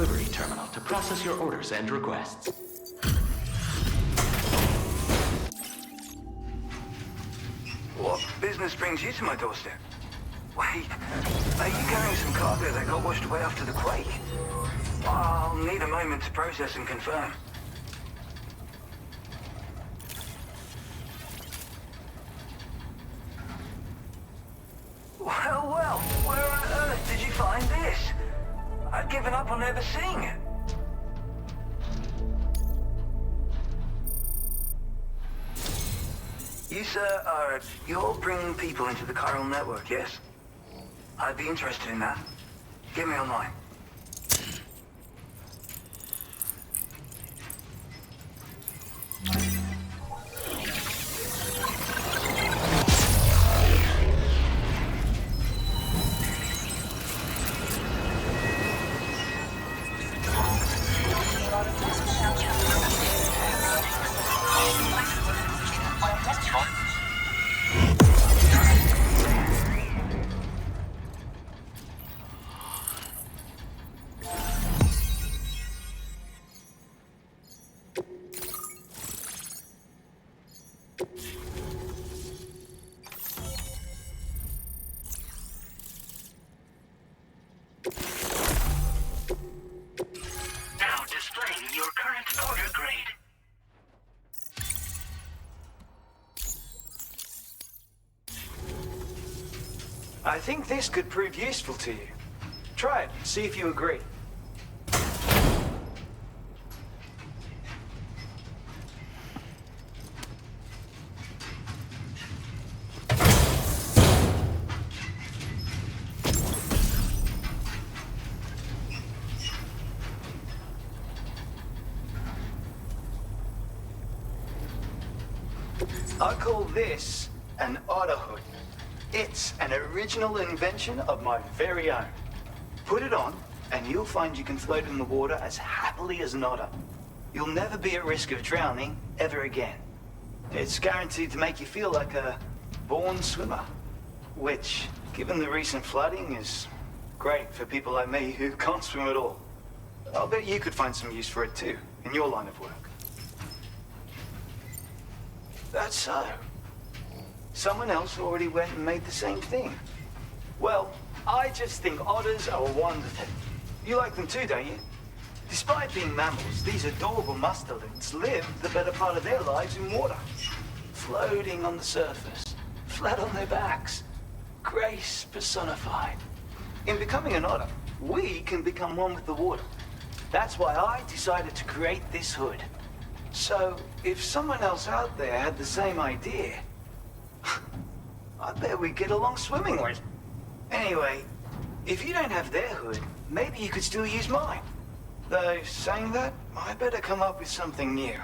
J: delivery terminal to process your orders and requests.
G: What business brings you to my doorstep? Wait, are you carrying some cargo that got washed away after the quake? I'll need a moment to process and confirm. Well, where on earth did you find this? I'd given up on ever seeing it. You, sir, you're bringing people into the chiral network, yes? I'd be interested in that. Get me online.
C: Now displaying your current order grade.
H: I think this could prove useful to you. Try it, see if you agree. I call this an otter hood. It's an original invention of my very own. Put it on, and you'll find you can float in the water as happily as an otter. You'll never be at risk of drowning ever again. It's guaranteed to make you feel like a born swimmer, which, given the recent flooding, is great for people like me who can't swim at all. I'll bet you could find some use for it too, in your line of work. That's so. Someone else already went and made the same thing. Well, I just think otters are wonderful. You like them too, don't you? Despite being mammals, these adorable mustelids live the better part of their lives in water. Floating on the surface, flat on their backs. Grace personified. In becoming an otter, we can become one with the water. That's why I decided to create this hood. So, if someone else out there had the same idea, I bet we'd get along swimmingly. Anyway, if you don't have their hood, maybe you could still use mine. Though, saying that, I better come up with something new.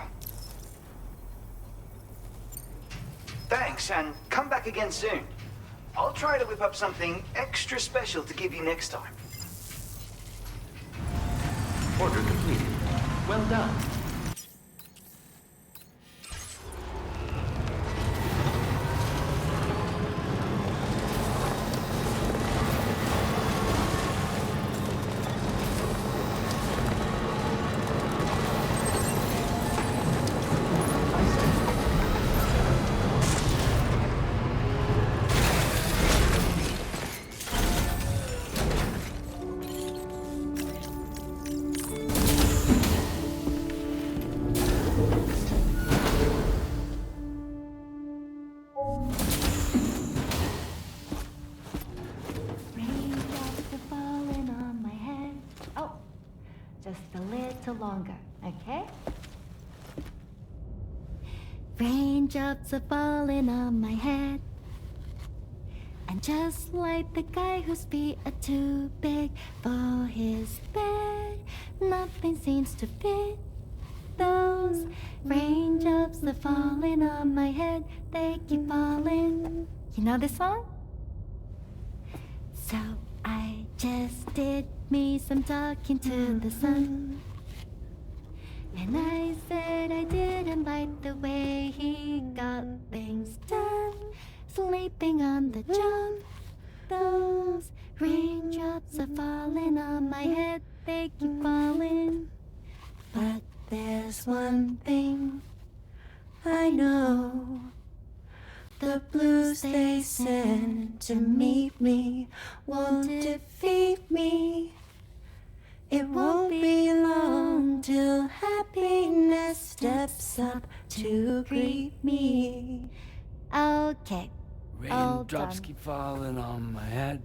H: Thanks, and come back again soon. I'll try to whip up something extra special to give you next time.
J: Order completed. Well done.
I: Longer, okay? Raindrops are falling on my head, and just like the guy whose feet are too big for his bed, nothing seems to fit. Those raindrops are falling on my head, they keep falling. You know this song? So I just did me some talking to the sun. And I said I didn't like the way he got things done. Sleeping on the job. Those raindrops are falling on my head. They keep falling. The blues they send to meet me won't defeat me. It won't be long till happiness steps up to greet me. Okay.
F: Raindrops keep falling on my head,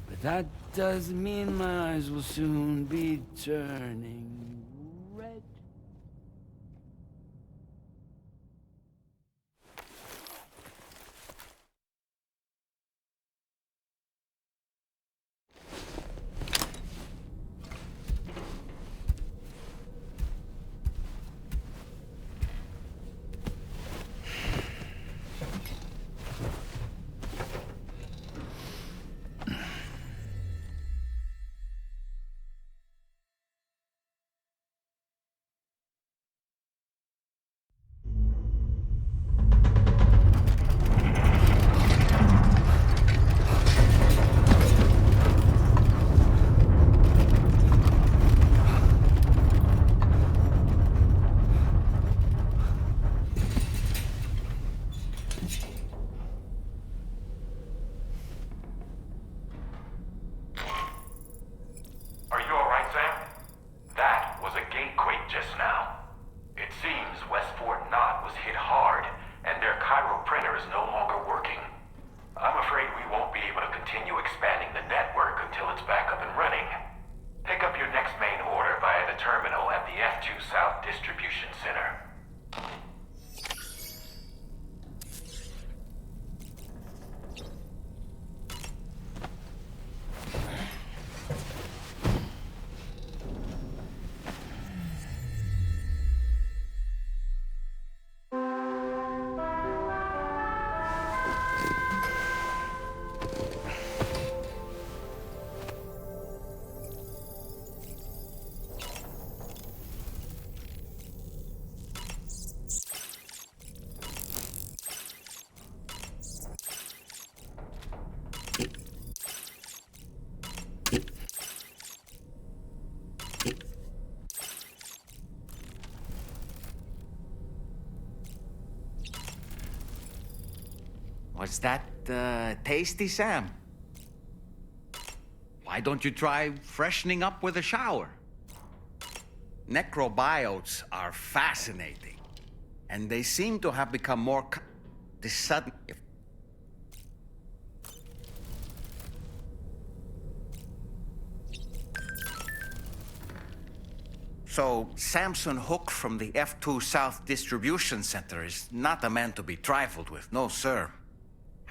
F: but that doesn't mean my eyes will soon be turning red.
G: Are you alright, Sam? That was a gatequake just now. It seems West Fort Knott was hit hard, and their Cairo printer is no longer working. I'm afraid we won't be able to continue expanding the network until it's back up and running. Pick up your next main order via the terminal at the F2 South Distribution Center.
A: Was that tasty, Sam? Why don't you try freshening up with a shower? Necrobiotes are fascinating, and they seem to have become more this sudden. So, Samson Hook from the F2 South Distribution Center is not a man to be trifled with, no sir.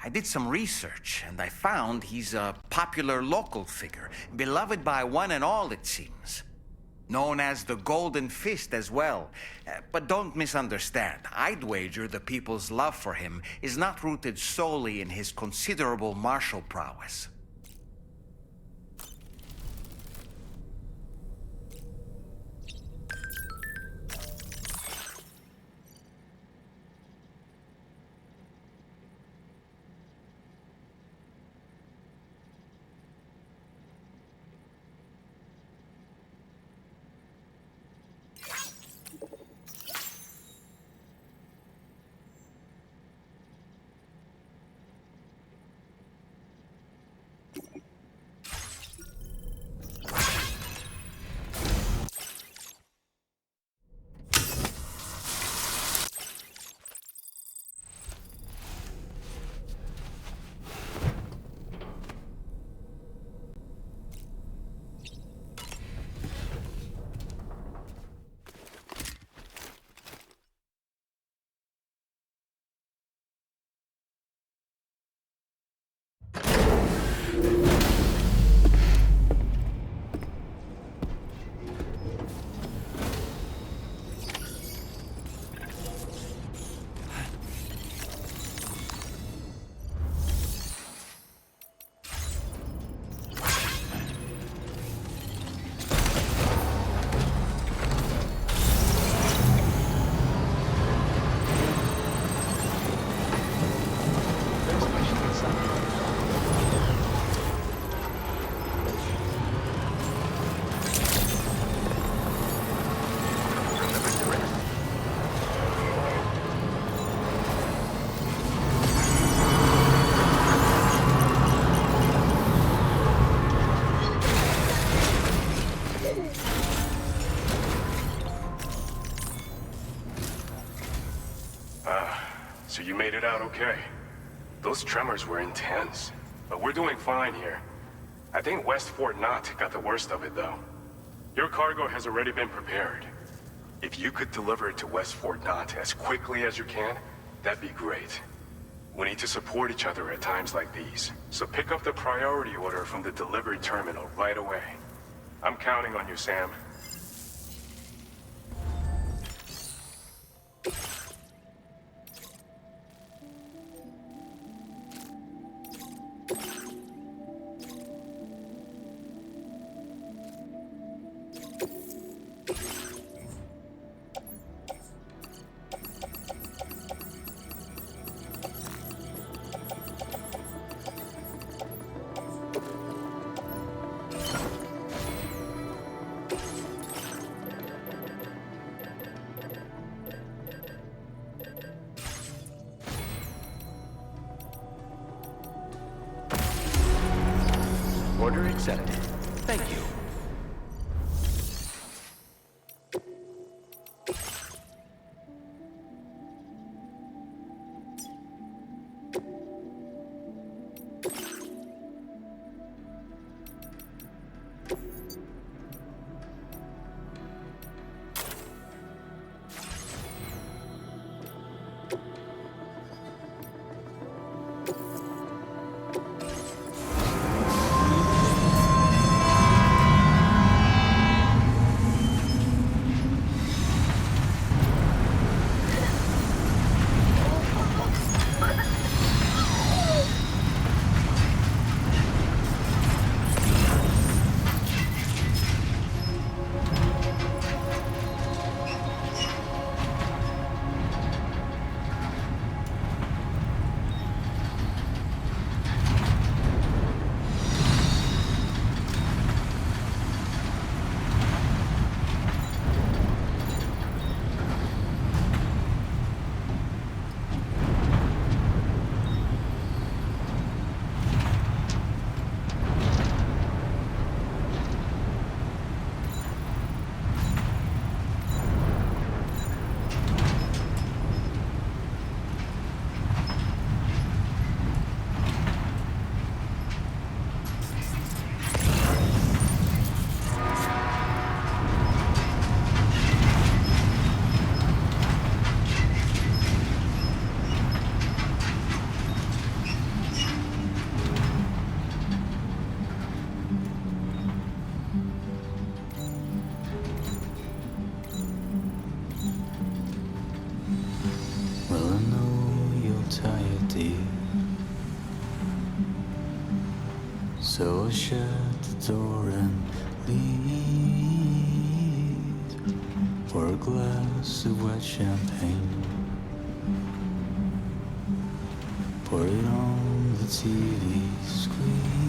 A: I did some research, and I found he's a popular local figure, beloved by one and all, it seems. Known as the Golden Fist as well. But don't misunderstand. I'd wager the people's love for him is not rooted solely in his considerable martial prowess.
K: made it out okay. Those tremors were intense, but we're doing fine here. I think West Fort Knott got the worst of it, though. Your cargo has already been prepared. If you could deliver it to West Fort Knott as quickly as you can, that'd be great. We need to support each other at times like these, so pick up the priority order from the delivery terminal right away. I'm counting on you, Sam.
J: Order accepted. Thank you.
N: So shut the door and leave for a glass of wet champagne. Pour it on the TV screen.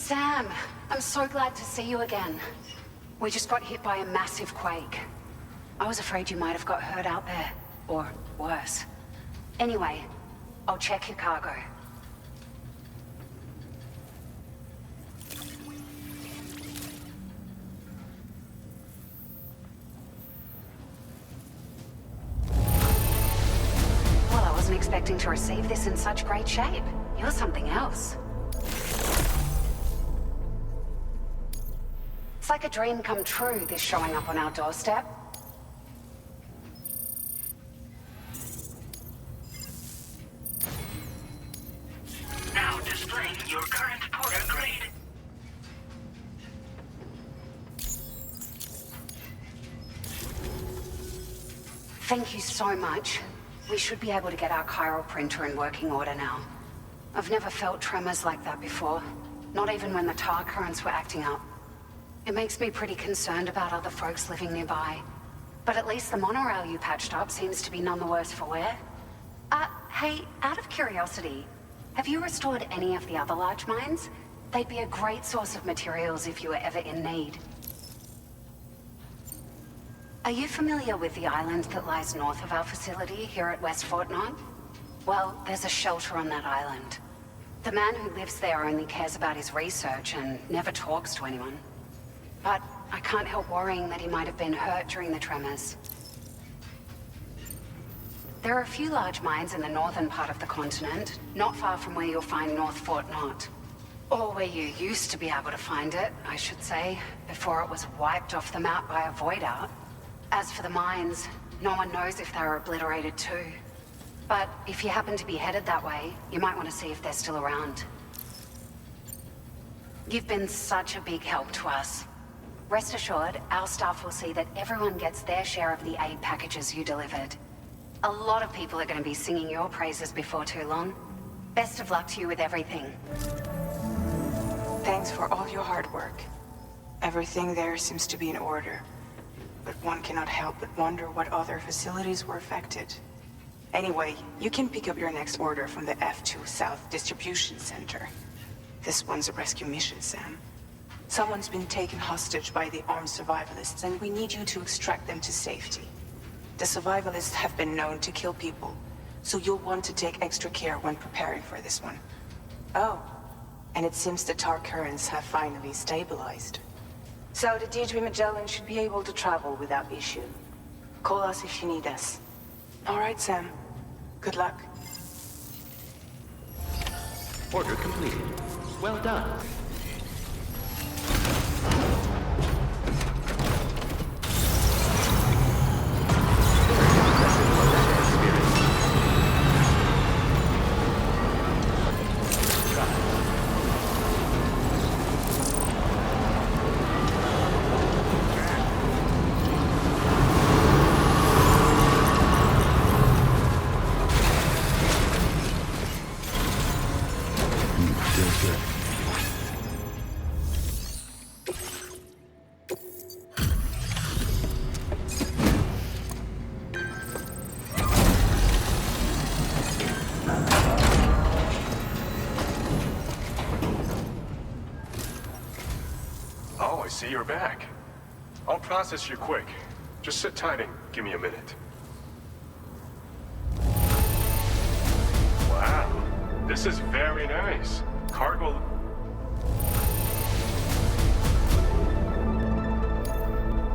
O: Sam, I'm so glad to see you again. We just got hit by a massive quake. I was afraid you might have got hurt out there, or worse. Anyway, I'll check your cargo. Well, I wasn't expecting to receive this in such great shape. You're something else. It's like a dream come true, this showing up on our doorstep.
C: Now displaying your current porter grade.
O: Thank you so much. We should be able to get our chiral printer in working order now. I've never felt tremors like that before. Not even when the tar currents were acting up. It makes me pretty concerned about other folks living nearby. But at least the monorail you patched up seems to be none the worse for wear. Hey, out of curiosity, have you restored any of the other large mines? They'd be a great source of materials if you were ever in need. Are you familiar with the island that lies north of our facility here at West Fort Knox? Well, there's a shelter on that island. The man who lives there only cares about his research and never talks to anyone. But I can't help worrying that he might have been hurt during the tremors. There are a few large mines in the northern part of the continent, not far from where you'll find North Fort Knox. Or where you used to be able to find it, I should say, before it was wiped off the map by a void out. As for the mines, no one knows if they were obliterated too. But if you happen to be headed that way, you might want to see if they're still around. You've been such a big help to us. Rest assured, our staff will see that everyone gets their share of the aid packages you delivered. A lot of people are going to be singing your praises before too long. Best of luck to you with everything.
E: Thanks for all your hard work. Everything there seems to be in order. But one cannot help but wonder what other facilities were affected. Anyway, you can pick up your next order from the F2 South Distribution Center. This one's a rescue mission, Sam. Someone's been taken hostage by the armed survivalists, and we need you to extract them to safety. The survivalists have been known to kill people, so you'll want to take extra care when preparing for this one. Oh, and it seems the tar currents have finally stabilized. So the D3 Magellan should be able to travel without issue. Call us if you need us. All right, Sam. Good luck.
J: Order completed. Well done.
K: I see you're back. I'll process you quick. Just sit tight and give me a minute. Wow, this is very nice. Cargo...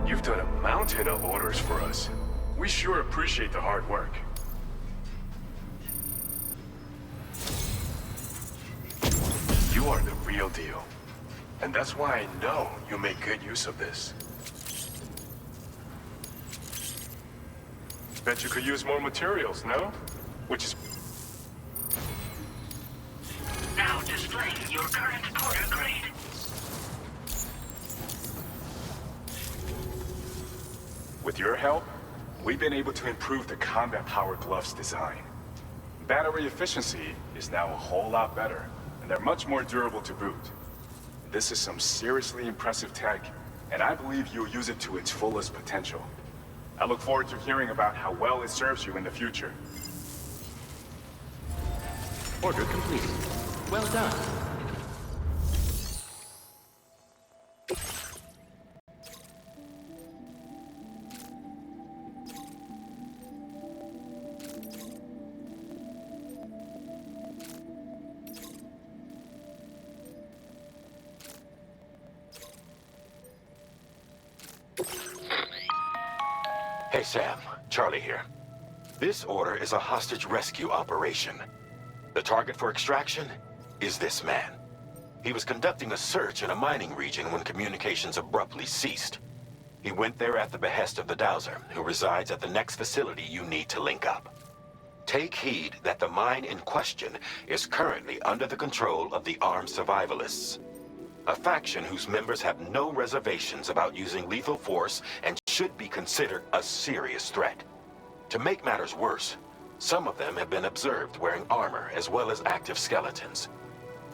K: You've done a mountain of orders for us. We sure appreciate the hard work. You are the real deal. And that's why I know you make good use of this. Bet you could use more materials, no? Which is...
C: Now displaying your current porter grade.
L: With your help, we've been able to improve the combat power gloves design. Battery efficiency is now a whole lot better, and they're much more durable to boot. This is some seriously impressive tech, and I believe you'll use it to its fullest potential. I look forward to hearing about how well it serves you in the future.
J: Order completed. Well done.
G: Hey Sam, Charlie here. This order is a hostage rescue operation. The target for extraction is this man. He was conducting a search in a mining region when communications abruptly ceased. He went there at the behest of the Dowser, who resides at the next facility you need to link up. Take heed that the mine in question is currently under the control of the armed survivalists, a faction whose members have no reservations about using lethal force and should be considered a serious threat. To make matters worse, some of them have been observed wearing armor as well as active skeletons.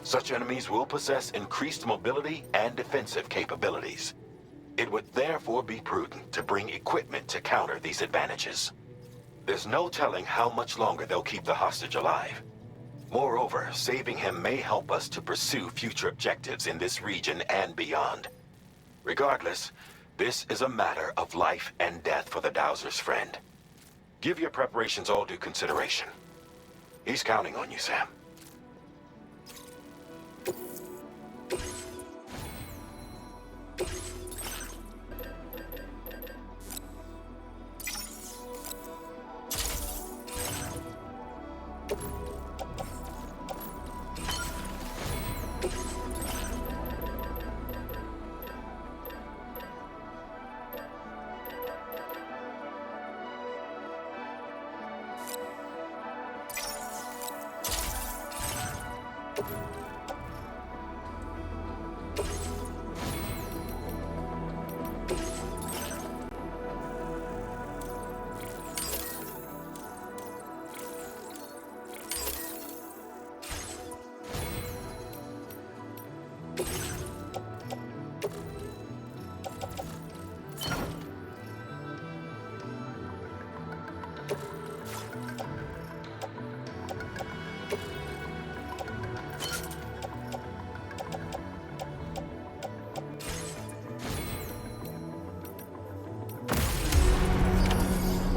G: Such enemies will possess increased mobility and defensive capabilities. It would therefore be prudent to bring equipment to counter these advantages. There's no telling how much longer they'll keep the hostage alive. Moreover, saving him may help us to pursue future objectives in this region and beyond. Regardless, this is a matter of life and death for the Dowser's friend. Give your preparations all due consideration. He's counting on you, Sam.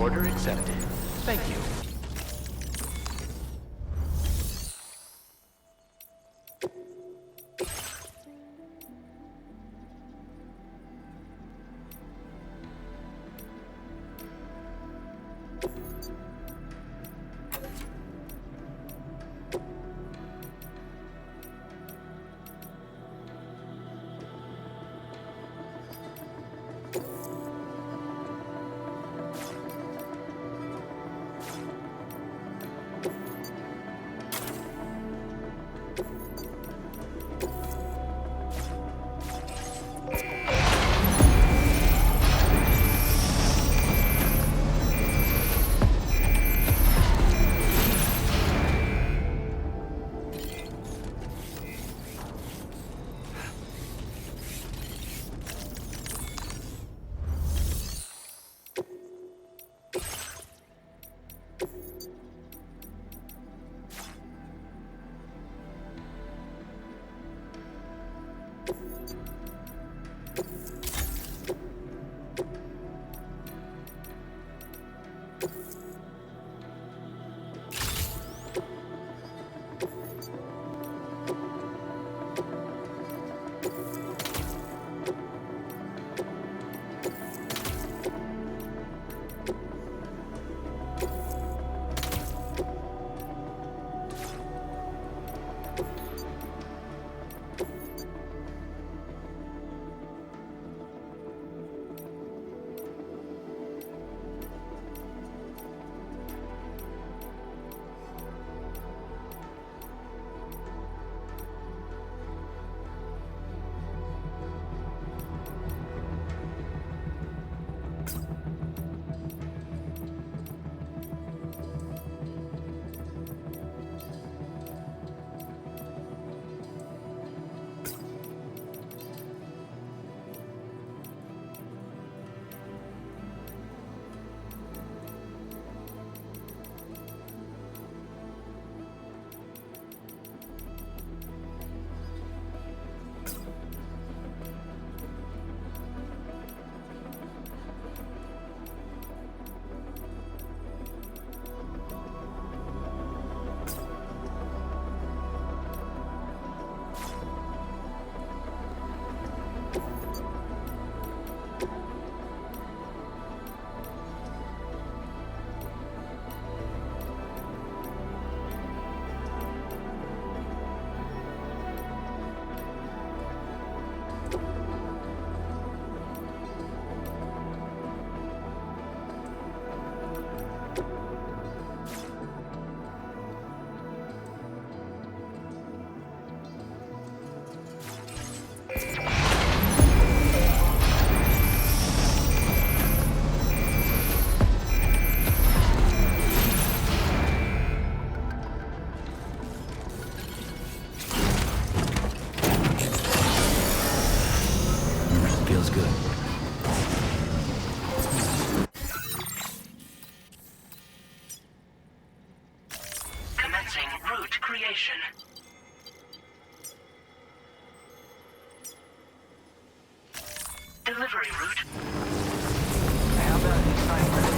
J: Order accepted. Thank you. Sounds good.
C: Commencing route creation. Delivery route.
J: How about this time?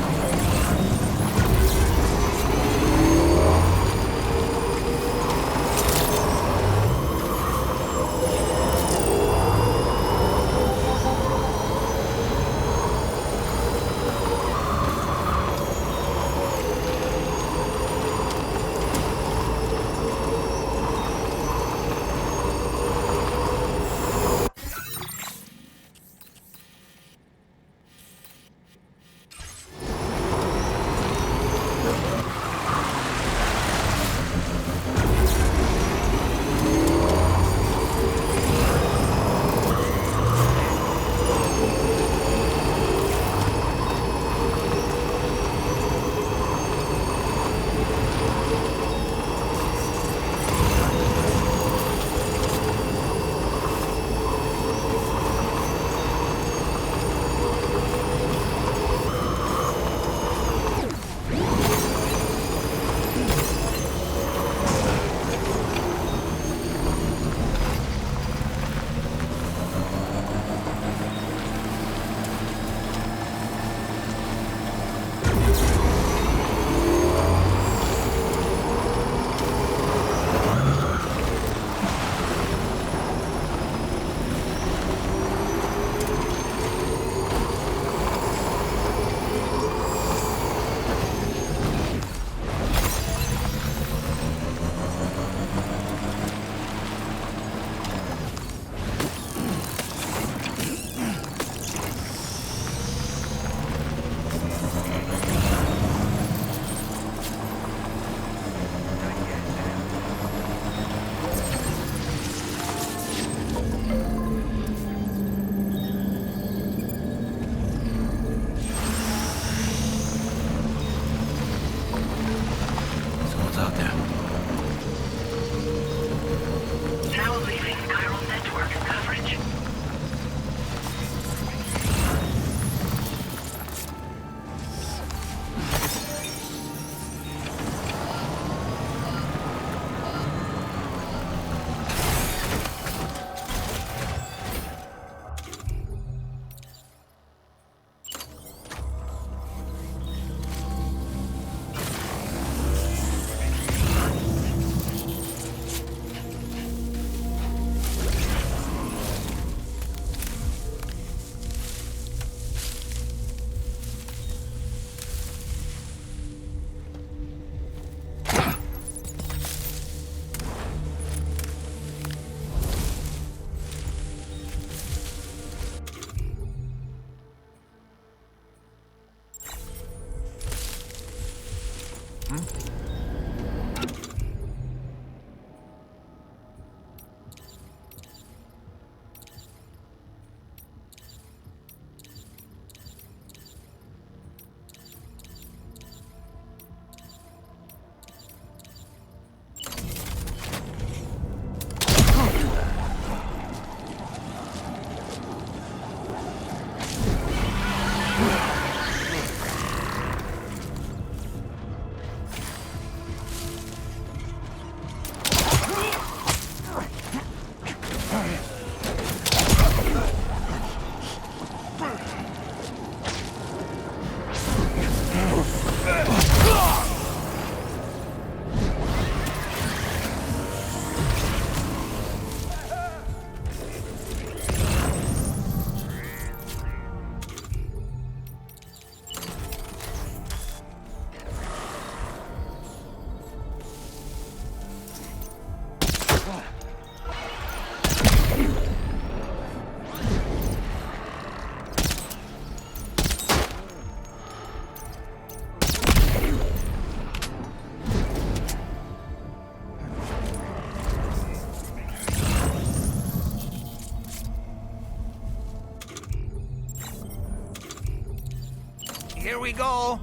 A: Here we go.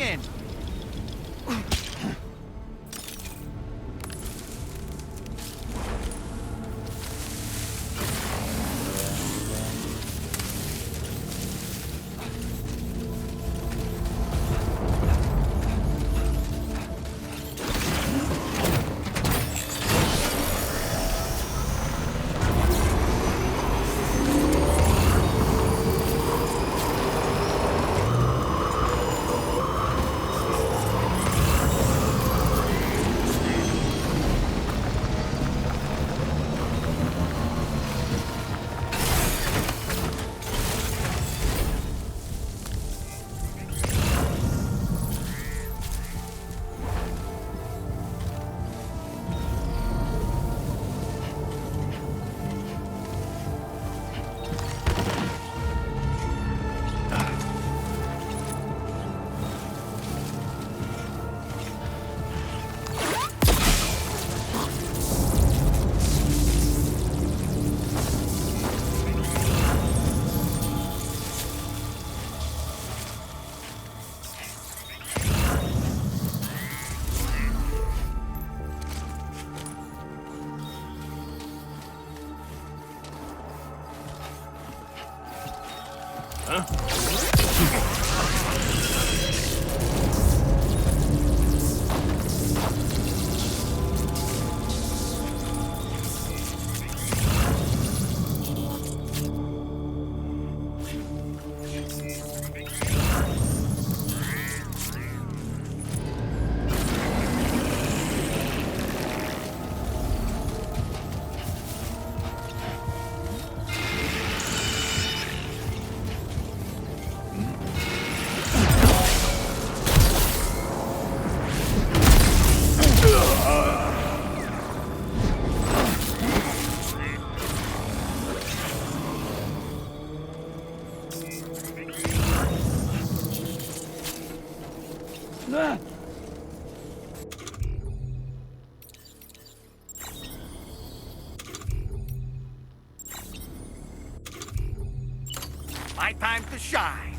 A: in! My time to shine.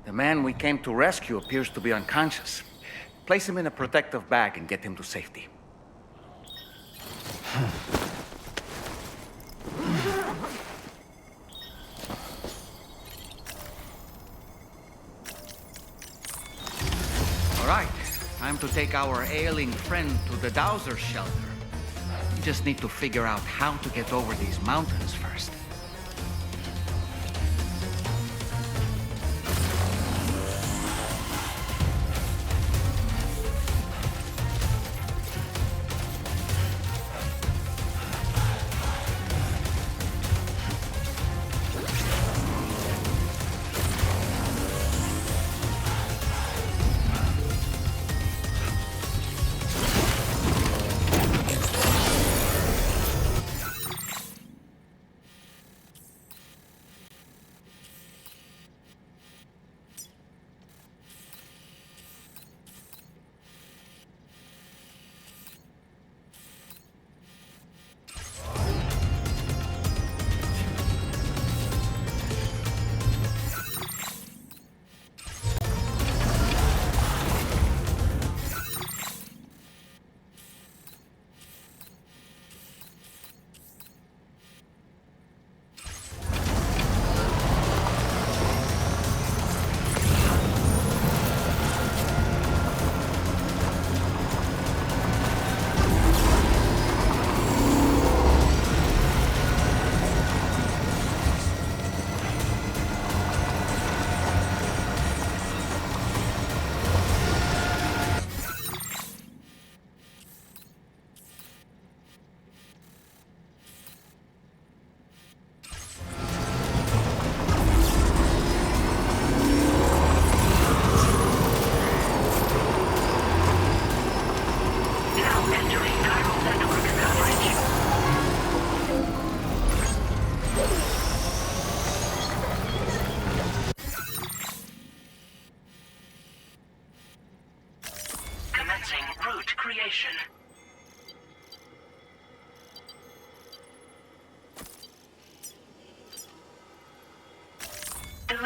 A: The man we came to rescue appears to be unconscious. Place him in a protective bag and get him to safety. All right, time to take our ailing friend to the Dowser shelter. We just need to figure out how to get over these mountains first.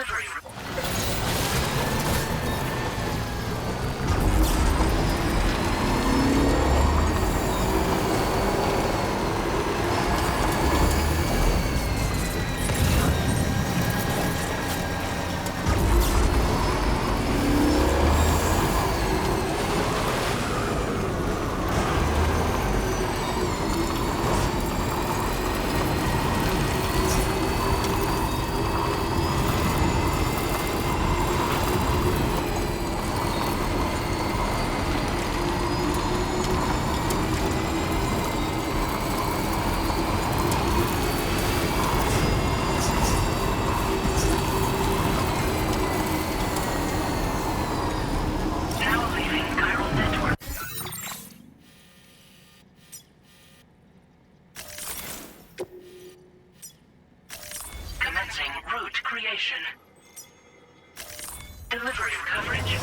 C: Delivery. Commencing route creation. Delivery coverage.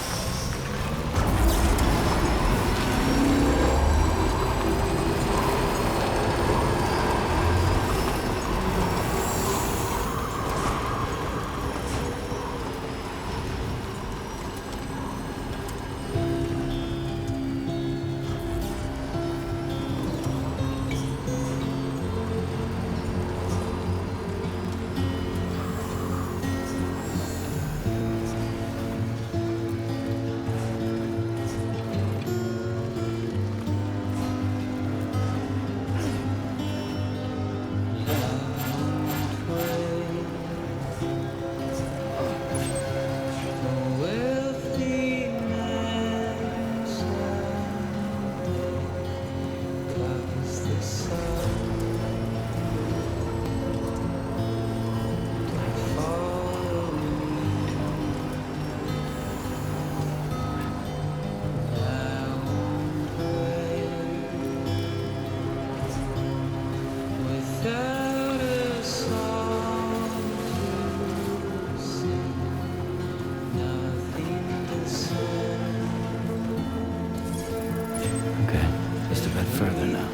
B: Okay, just a bit further now.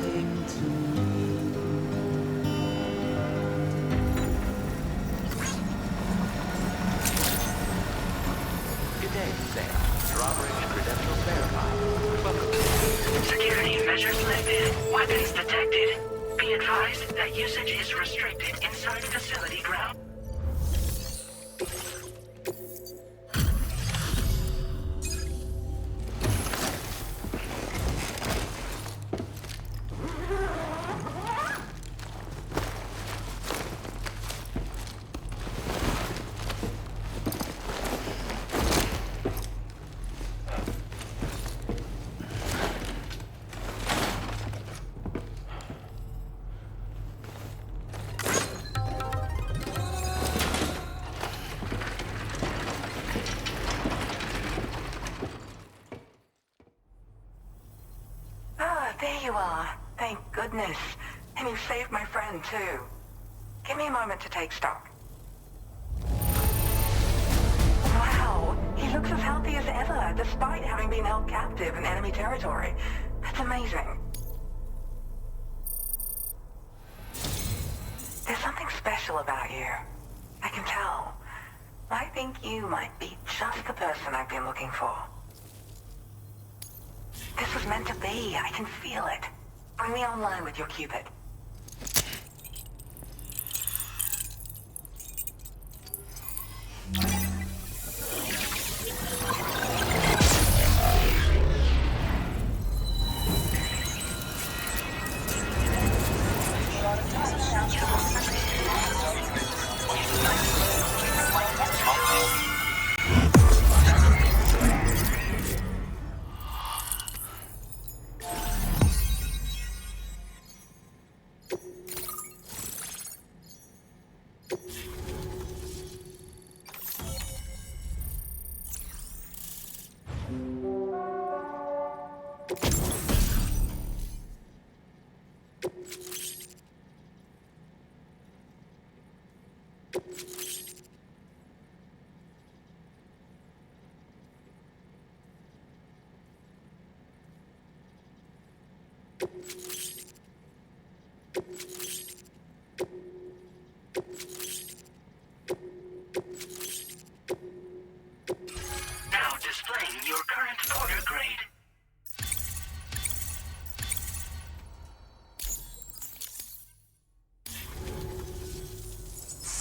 J: Good day, Sam. Drawbridge credentials verified. Welcome.
C: Security measures lifted. Weapons detected. Be advised that usage is restricted inside facility ground.
D: There you are. Thank goodness. And you saved my friend, too. Give me a moment to take stock. Wow, he looks as healthy as ever, despite having been held captive in enemy territory. That's amazing. There's something special about you. I can tell. I think you might be just the person I've been looking for. This was meant to be. I can feel it. Bring me online with your Cupid.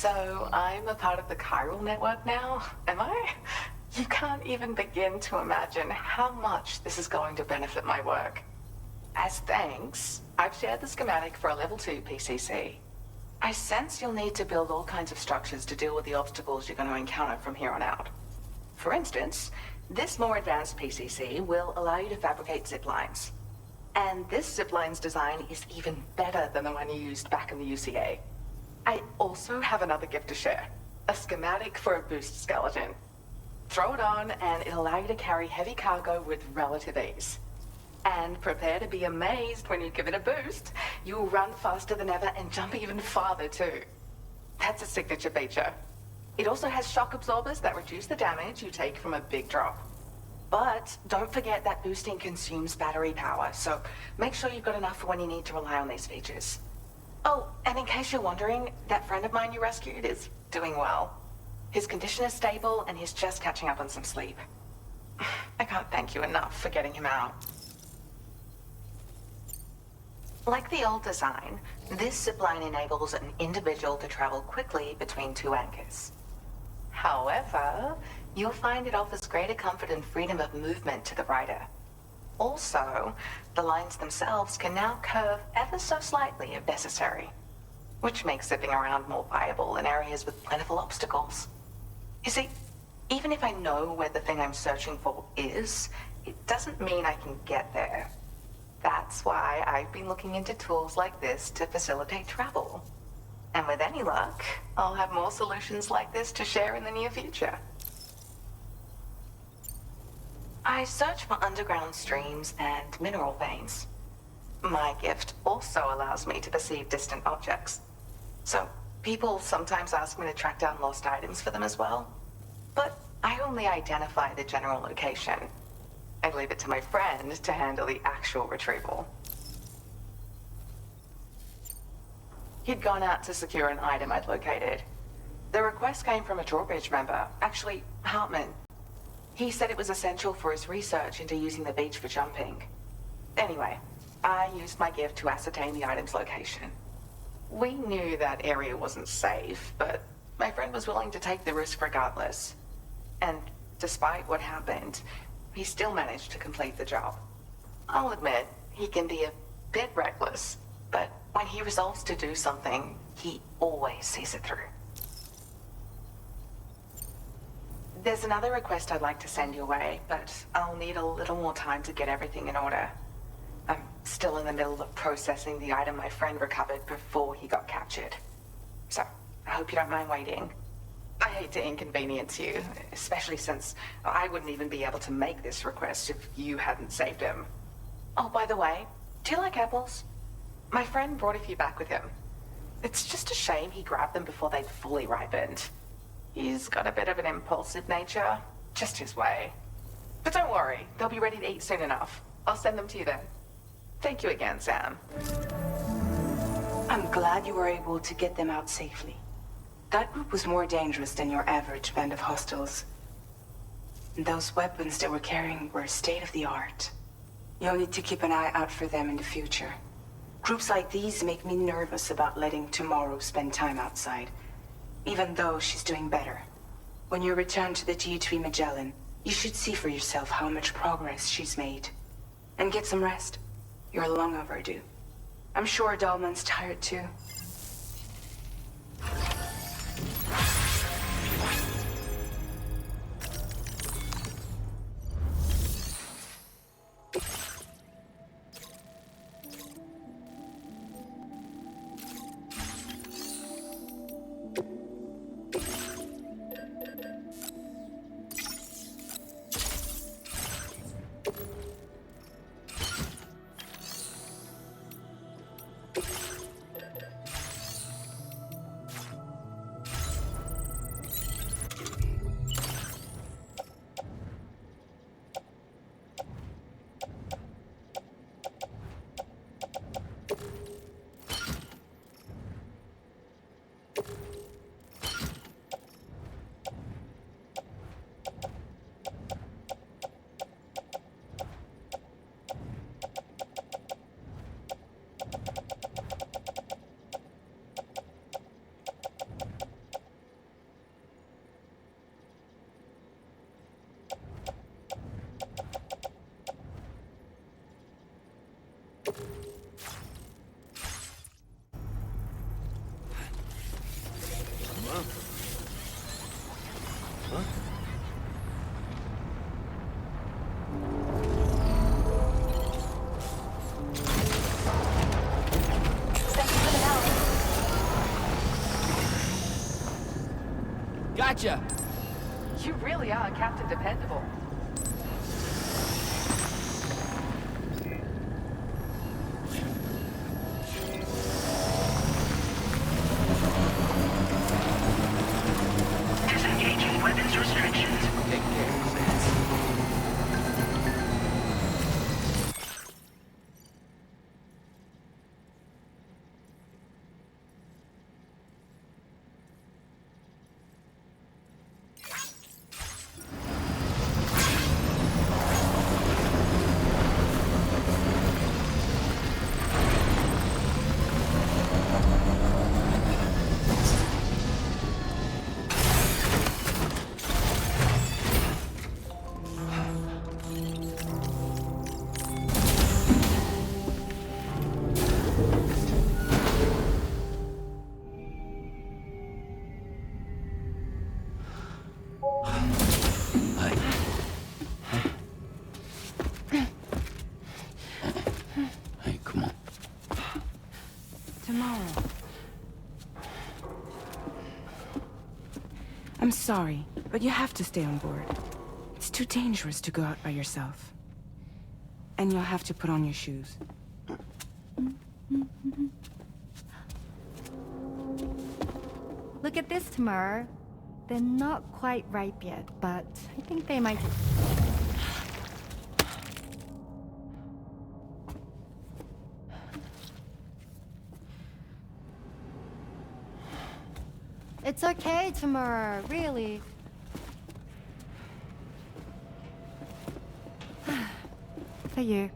D: So I'm a part of the chiral network now, am I? You can't even begin to imagine how much this is going to benefit my work. As thanks, I've shared the schematic for a level 2 PCC. I sense you'll need to build all kinds of structures to deal with the obstacles you're going to encounter from here on out. For instance, this more advanced PCC will allow you to fabricate zip lines. And this zip line's design is even better than the one you used back in the UCA. I also have another gift to share. A schematic for a boost skeleton. Throw it on and it'll allow you to carry heavy cargo with relative ease. And prepare to be amazed when you give it a boost. You'll run faster than ever and jump even farther too. That's a signature feature. It also has shock absorbers that reduce the damage you take from a big drop. But don't forget that boosting consumes battery power, so make sure you've got enough for when you need to rely on these features. Oh, and in case you're wondering, that friend of mine you rescued is doing well. His condition is stable and he's just catching up on some sleep. I can't thank you enough for getting him out. Like the old design, this zipline enables an individual to travel quickly between two anchors. However, you'll find it offers greater comfort and freedom of movement to the rider. Also, the lines themselves can now curve ever so slightly if necessary, which makes zipping around more viable in areas with plentiful obstacles. You see, even if I know where the thing I'm searching for is, it doesn't mean I can get there. That's why I've been looking into tools like this to facilitate travel. And with any luck, I'll have more solutions like this to share in the near future. I search for underground streams and mineral veins. My gift also allows me to perceive distant objects. So people sometimes ask me to track down lost items for them as well. But I only identify the general location. I leave it to my friend to handle the actual retrieval. He'd gone out to secure an item I'd located. The request came from a drawbridge member, actually Hartman. He said it was essential for his research into using the beach for jumping. Anyway, I used my gift to ascertain the item's location. We knew that area wasn't safe, but my friend was willing to take the risk regardless. And despite what happened, he still managed to complete the job. I'll admit, he can be a bit reckless, but when he resolves to do something, he always sees it through. There's another request I'd like to send your way, but I'll need a little more time to get everything in order. I'm still in the middle of processing the item my friend recovered before he got captured. So, I hope you don't mind waiting. I hate to inconvenience you, especially since I wouldn't even be able to make this request if you hadn't saved him. Oh, by the way, do you like apples? My friend brought a few back with him. It's just a shame he grabbed them before they'd fully ripened. He's got a bit of an impulsive nature, just his way. But don't worry, they'll be ready to eat soon enough. I'll send them to you then. Thank you again, Sam.
E: I'm glad you were able to get them out safely. That group was more dangerous than your average band of hostiles. Those weapons they were carrying were state-of-the-art. You'll need to keep an eye out for them in the future. Groups like these make me nervous about letting Tomorrow spend time outside, even though she's doing better. When you return to the G3 Magellan, you should see for yourself how much progress she's made. And get some rest. You're long overdue. I'm sure Dahlman's tired too.
M: Gotcha!
P: You really are Captain Dependable.
C: Disengaging weapons restrictions.
J: Take care.
F: Hey, come on.
E: Tomorrow. I'm sorry, but you have to stay on board. It's too dangerous to go out by yourself. And you'll have to put on your shoes.
I: Look at this, Tamara. They're not quite ripe yet, but I think they might... It's okay, Tamara, really. For you.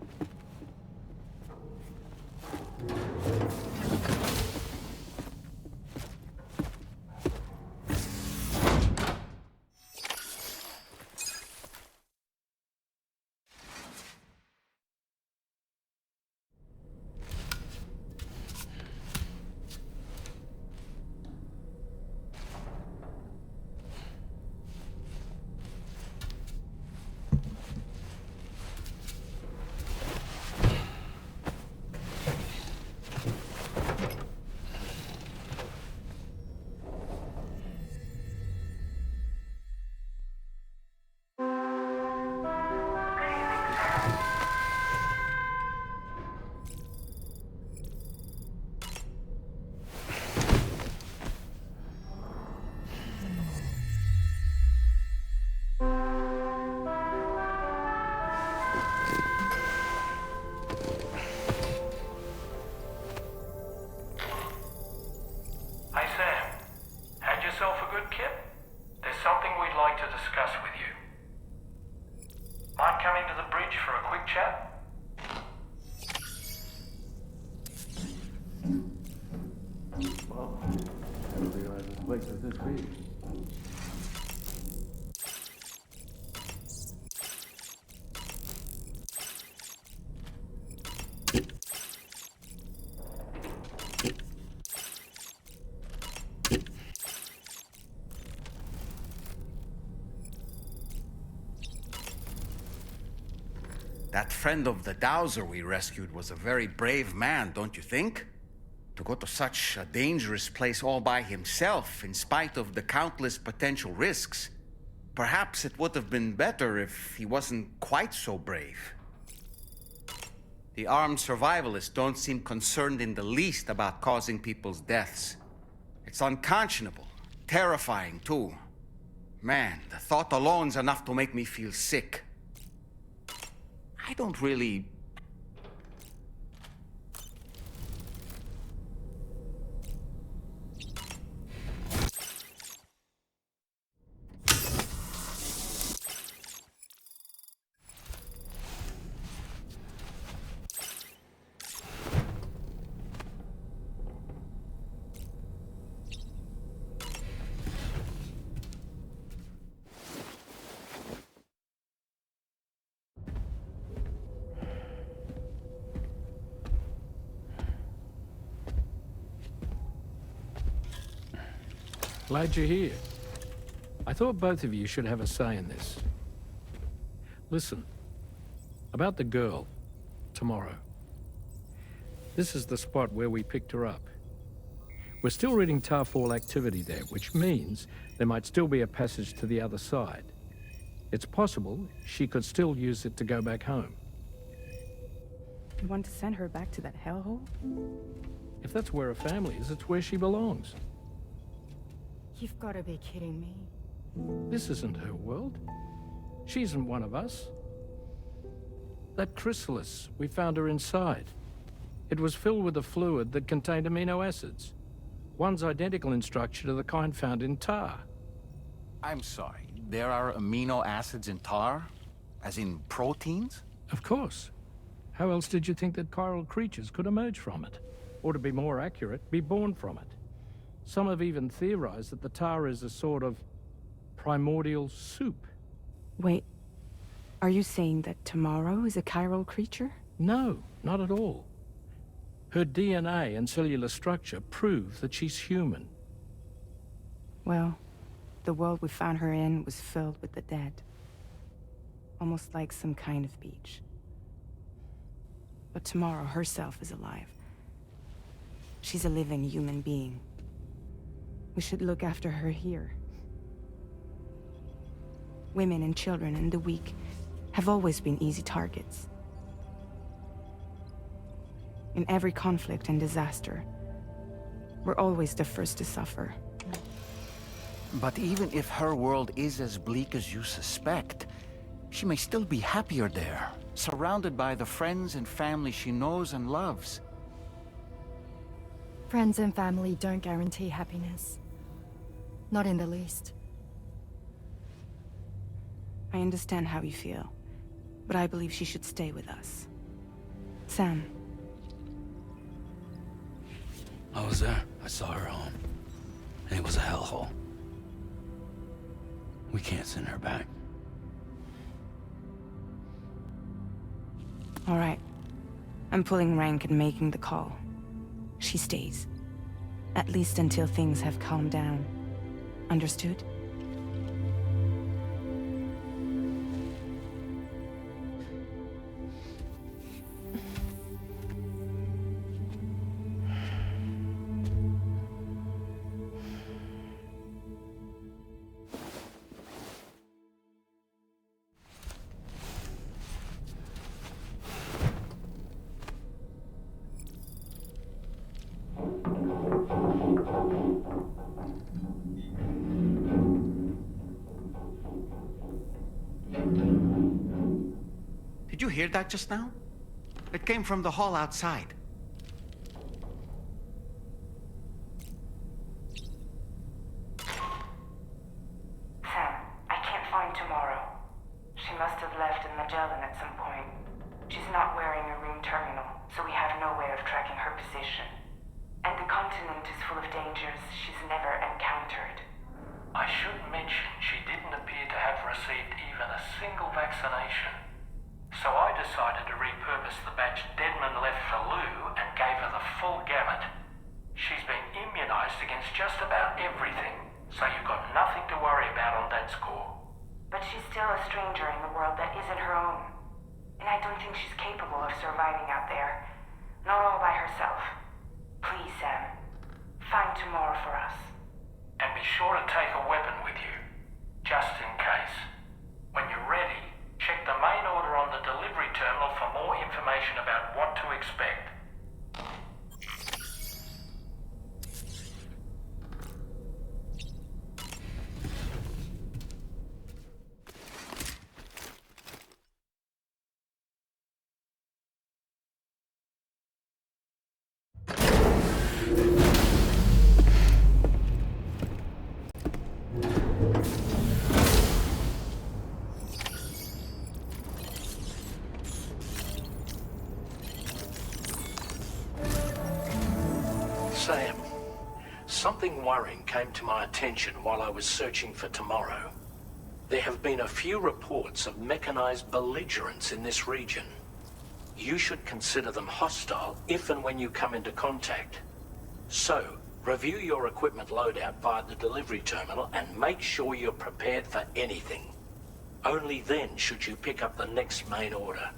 Q: Hey Sam, had yourself a good kip? There's something we'd like to discuss with you. Mind coming to the bridge for a quick chat?
N: Well, I didn't realize this place was this big.
A: That friend of the dowser we rescued was a very brave man, don't you think? To go to such a dangerous place all by himself, in spite of the countless potential risks. Perhaps it would have been better if he wasn't quite so brave. The armed survivalists don't seem concerned in the least about causing people's deaths. It's unconscionable, terrifying too. Man, the thought alone's enough to make me feel sick. I don't really...
B: Glad you're here. I thought both of you should have a say in this. Listen, about the girl, tomorrow. This is the spot where we picked her up. We're still reading Tarfall activity there, which means there might still be a passage to the other side. It's possible she could still use it to go back home.
E: You want to send her back to that hellhole?
B: If that's where her family is, it's where she belongs.
E: You've got to be kidding me.
B: This isn't her world. She isn't one of us. That Chrysalis, we found her inside. It was filled with a fluid that contained amino acids. One's identical in structure to the kind found in tar.
R: I'm sorry, there are amino acids in tar? As in proteins?
B: Of course. How else did you think that chiral creatures could emerge from it? Or to be more accurate, be born from it? Some have even theorized that the tar is a sort of primordial soup.
E: Wait, are you saying that tomorrow is a chiral creature?
B: No, not at all. Her DNA and cellular structure prove that she's human.
E: Well, the world we found her in was filled with the dead. Almost like some kind of beach. But tomorrow herself is alive. She's a living human being. We should look after her here. Women and children and the weak have always been easy targets. In every conflict and disaster, we're always the first to suffer.
R: But even if her world is as bleak as you suspect, she may still be happier there, surrounded by the friends and family she knows and loves.
S: Friends and family don't guarantee happiness. Not in the least.
E: I understand how you feel, but I believe she should stay with us. Sam.
F: I was there. I saw her home. And it was a hellhole. We can't send her back.
E: All right. I'm pulling rank and making the call. She stays. At least until things have calmed down. Understood?
A: Did you hear that just now? It came from the hall outside.
D: Sam, I can't find tomorrow. She must have left in Magellan at some point. She's not wearing a room terminal, so we have no way of tracking her position. And the continent is full of dangers she's never encountered.
Q: I should mention she didn't appear to have received even a single vaccination. So I decided to repurpose the batch Deadman left for Lou and gave her the full gamut. She's been immunized against just about everything, so you've got nothing to worry about on that score.
D: But she's still a stranger in the world that isn't her own. And I don't think she's capable of surviving out there. Not all by herself. Please, Sam. Find tomorrow for us.
Q: And be sure to take a weapon with you, just in case. When you're ready, check the main order on the delivery terminal for more information about what to expect. Sam, something worrying came to my attention while I was searching for tomorrow. There have been a few reports of mechanized belligerents in this region. You should consider them hostile if and when you come into contact. So,
T: Review your equipment loadout via the delivery terminal and make sure you're prepared for anything. Only then should you pick up the next main order.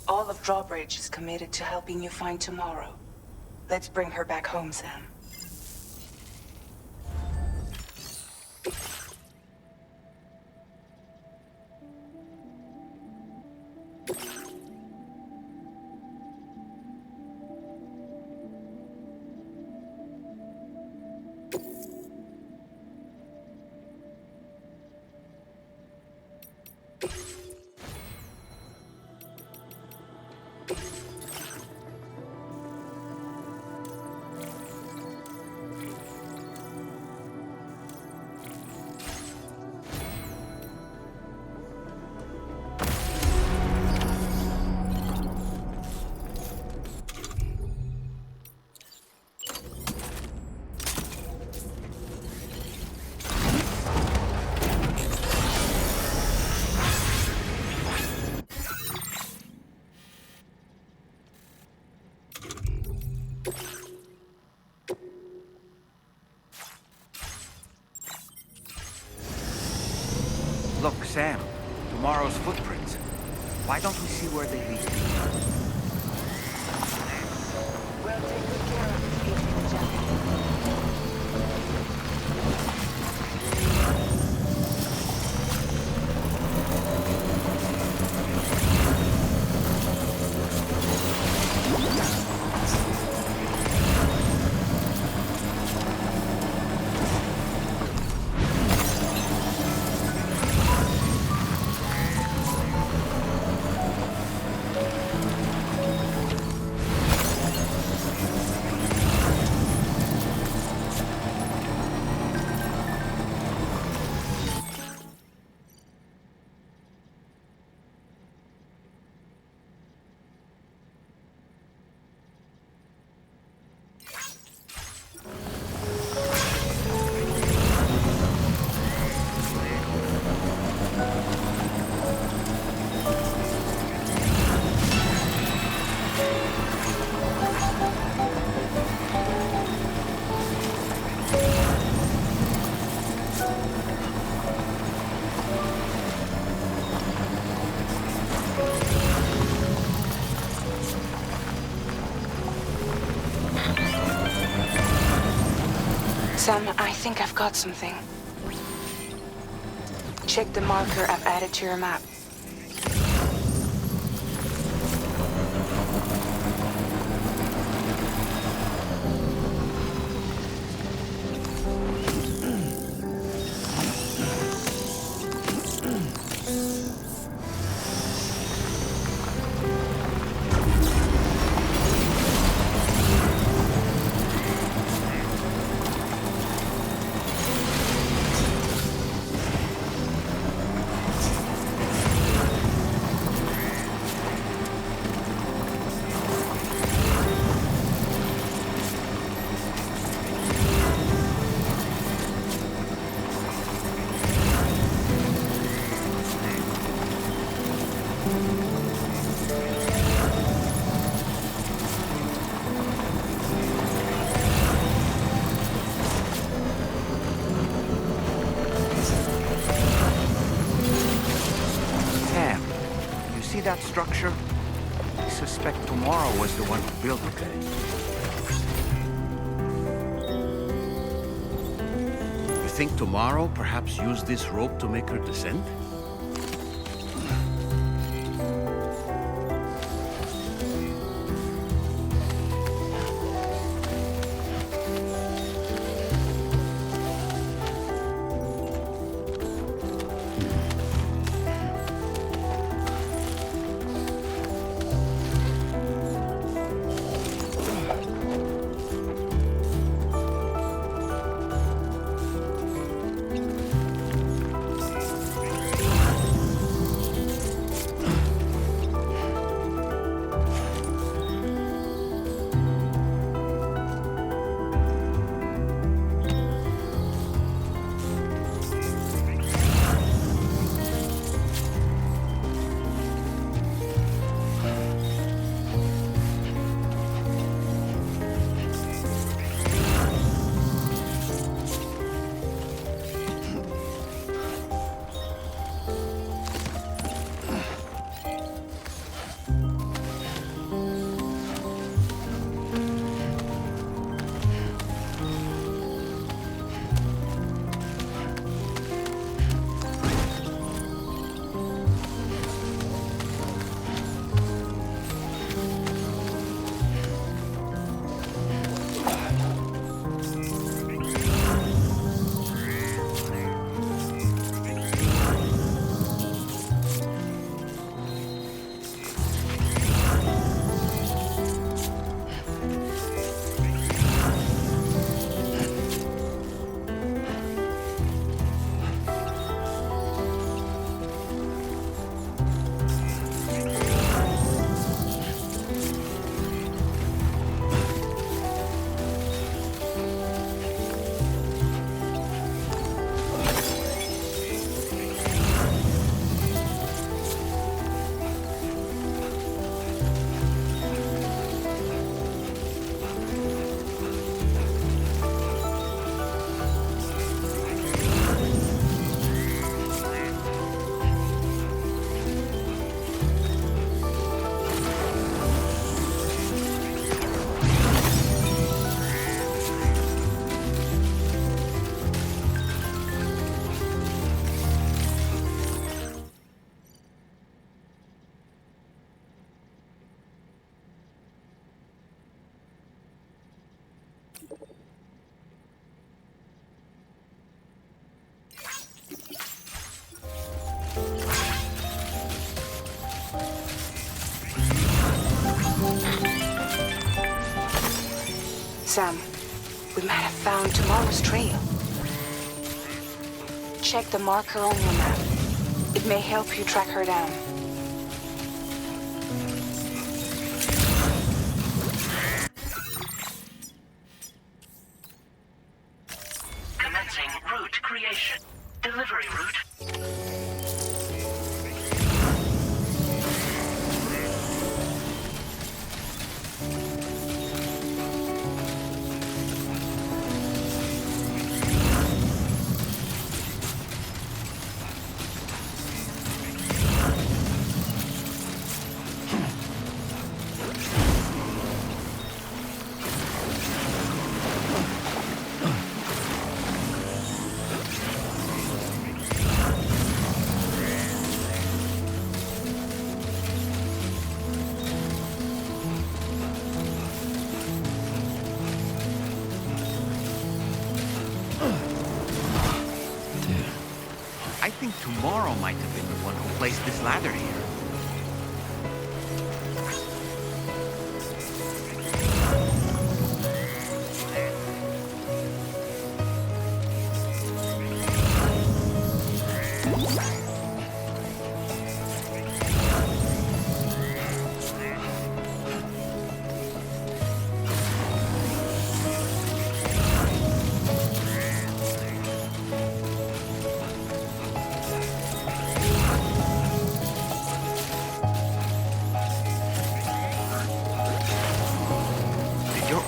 D: All of Drawbridge is committed to helping you find tomorrow. Let's bring her back home, Sam.
A: Look, Sam, tomorrow's footprints. Why don't we see where they lead?
D: We'll take good care of this agent, Jack. Sam, I think I've got something. Check the marker I've added to your map.
A: That structure? I suspect Tomorrow was the one who built it. You think Tomorrow perhaps used this rope to make her descend?
E: Sam, we might have found tomorrow's trail. Check the marker on your map. It may help you track her down.
C: Commencing route creation. Delivery route.
A: I think tomorrow might have been the one who placed this ladder here.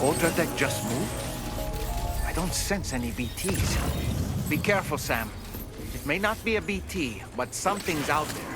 A: Ultra deck just moved? I don't sense any BTs. Be careful, Sam. It may not be a BT, but something's out there.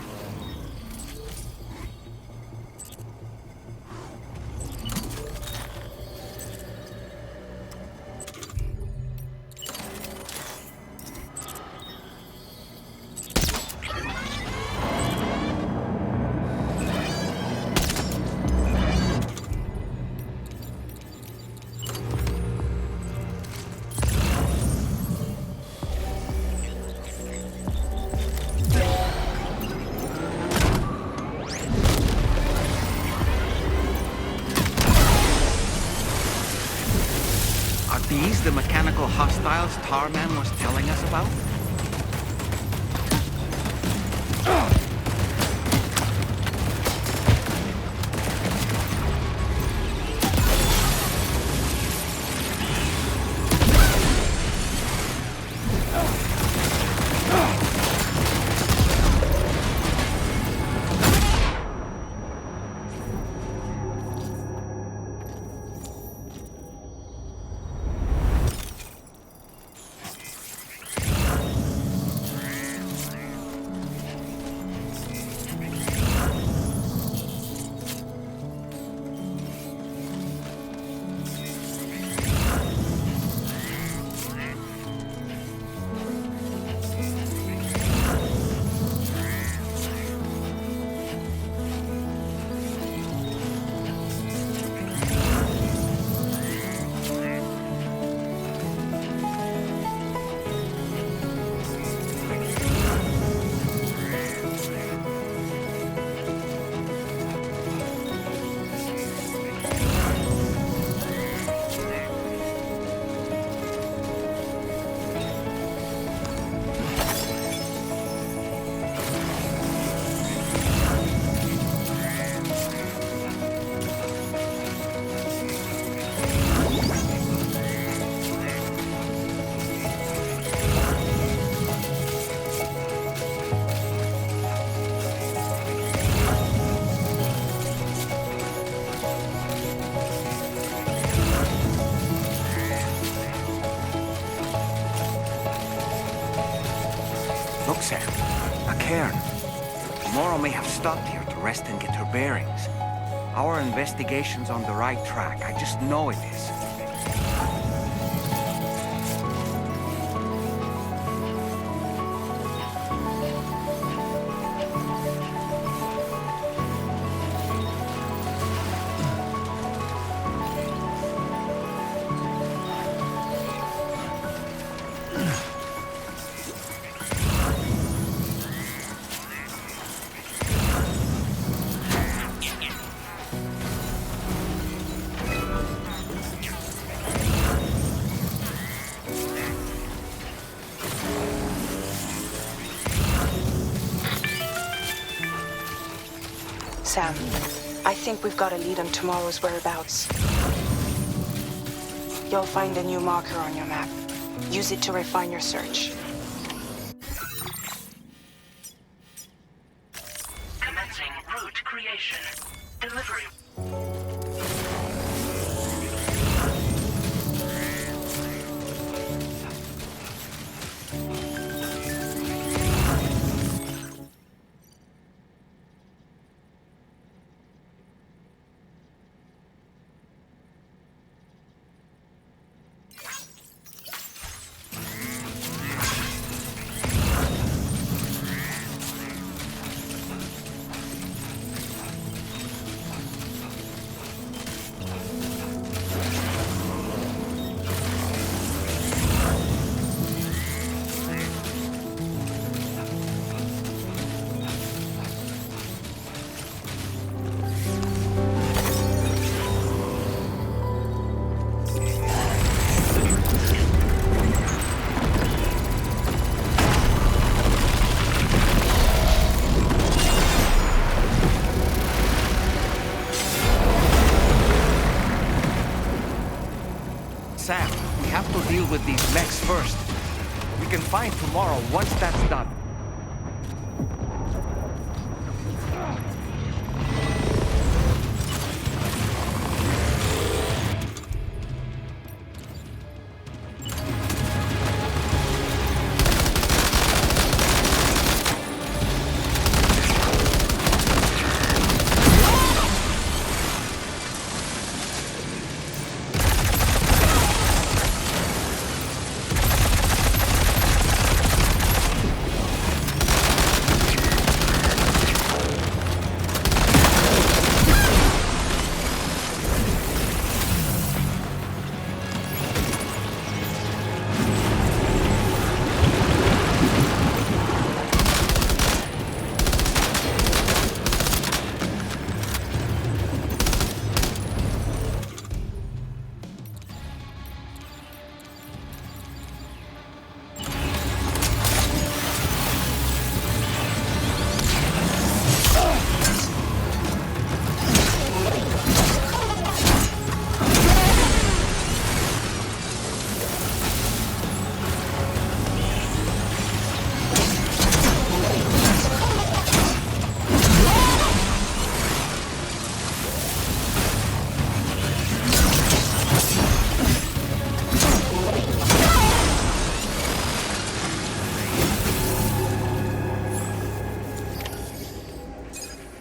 A: Are these the mechanical hostiles Tarman was telling us about? Look, Sam. A cairn. Moro may have stopped here to rest and get her bearings. Our investigation's on the right track. I just know it is.
E: Sam, I think we've got a lead on tomorrow's whereabouts. You'll find a new marker on your map. Use it to refine your search.
C: Commencing route creation. Delivery.
A: Sam, we have to deal with these mechs first. We can find tomorrow once that's done.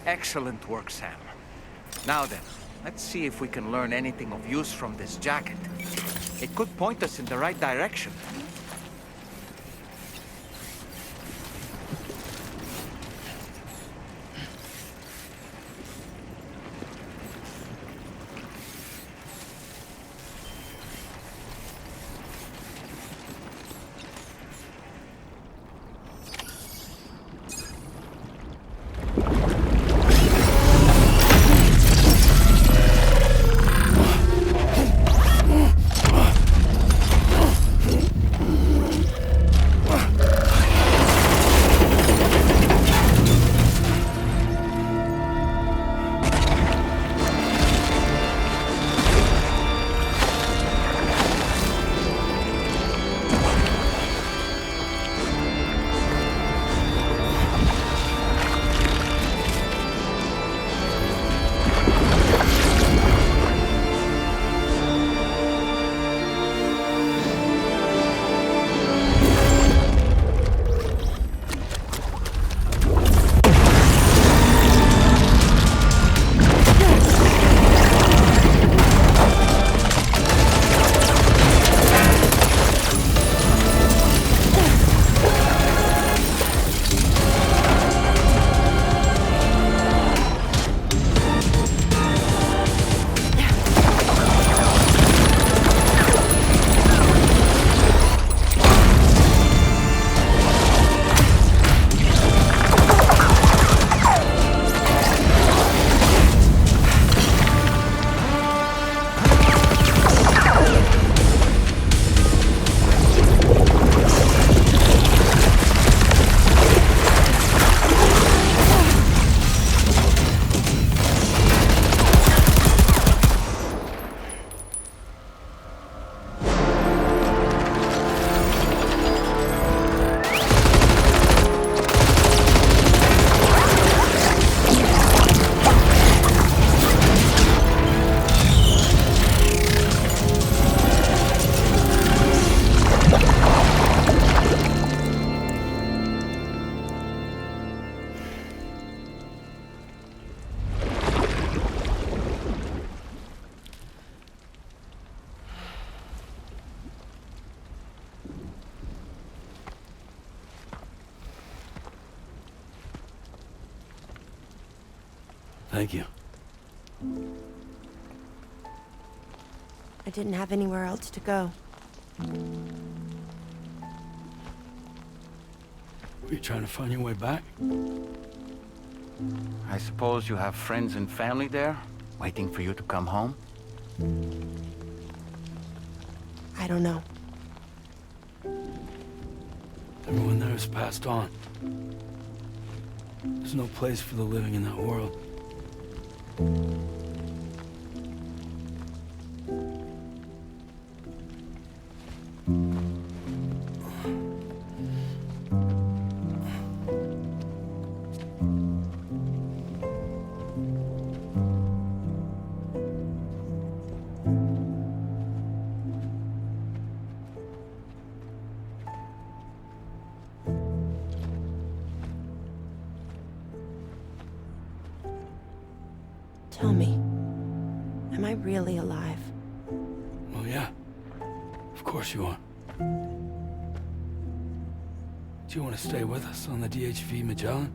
A: Excellent work, Sam. Now then, let's see if we can learn anything of use from this jacket. It could point us in the right direction.
F: Thank you.
U: I didn't have anywhere else to go.
F: Were you trying to find your way back?
R: I suppose you have friends and family there, waiting for you to come home?
U: I don't know.
F: Everyone there has passed on. There's no place for the living in that world.
U: Tell me, am I really alive?
F: Well, yeah. Of course you are. Do you want to stay with us on the DHV Magellan?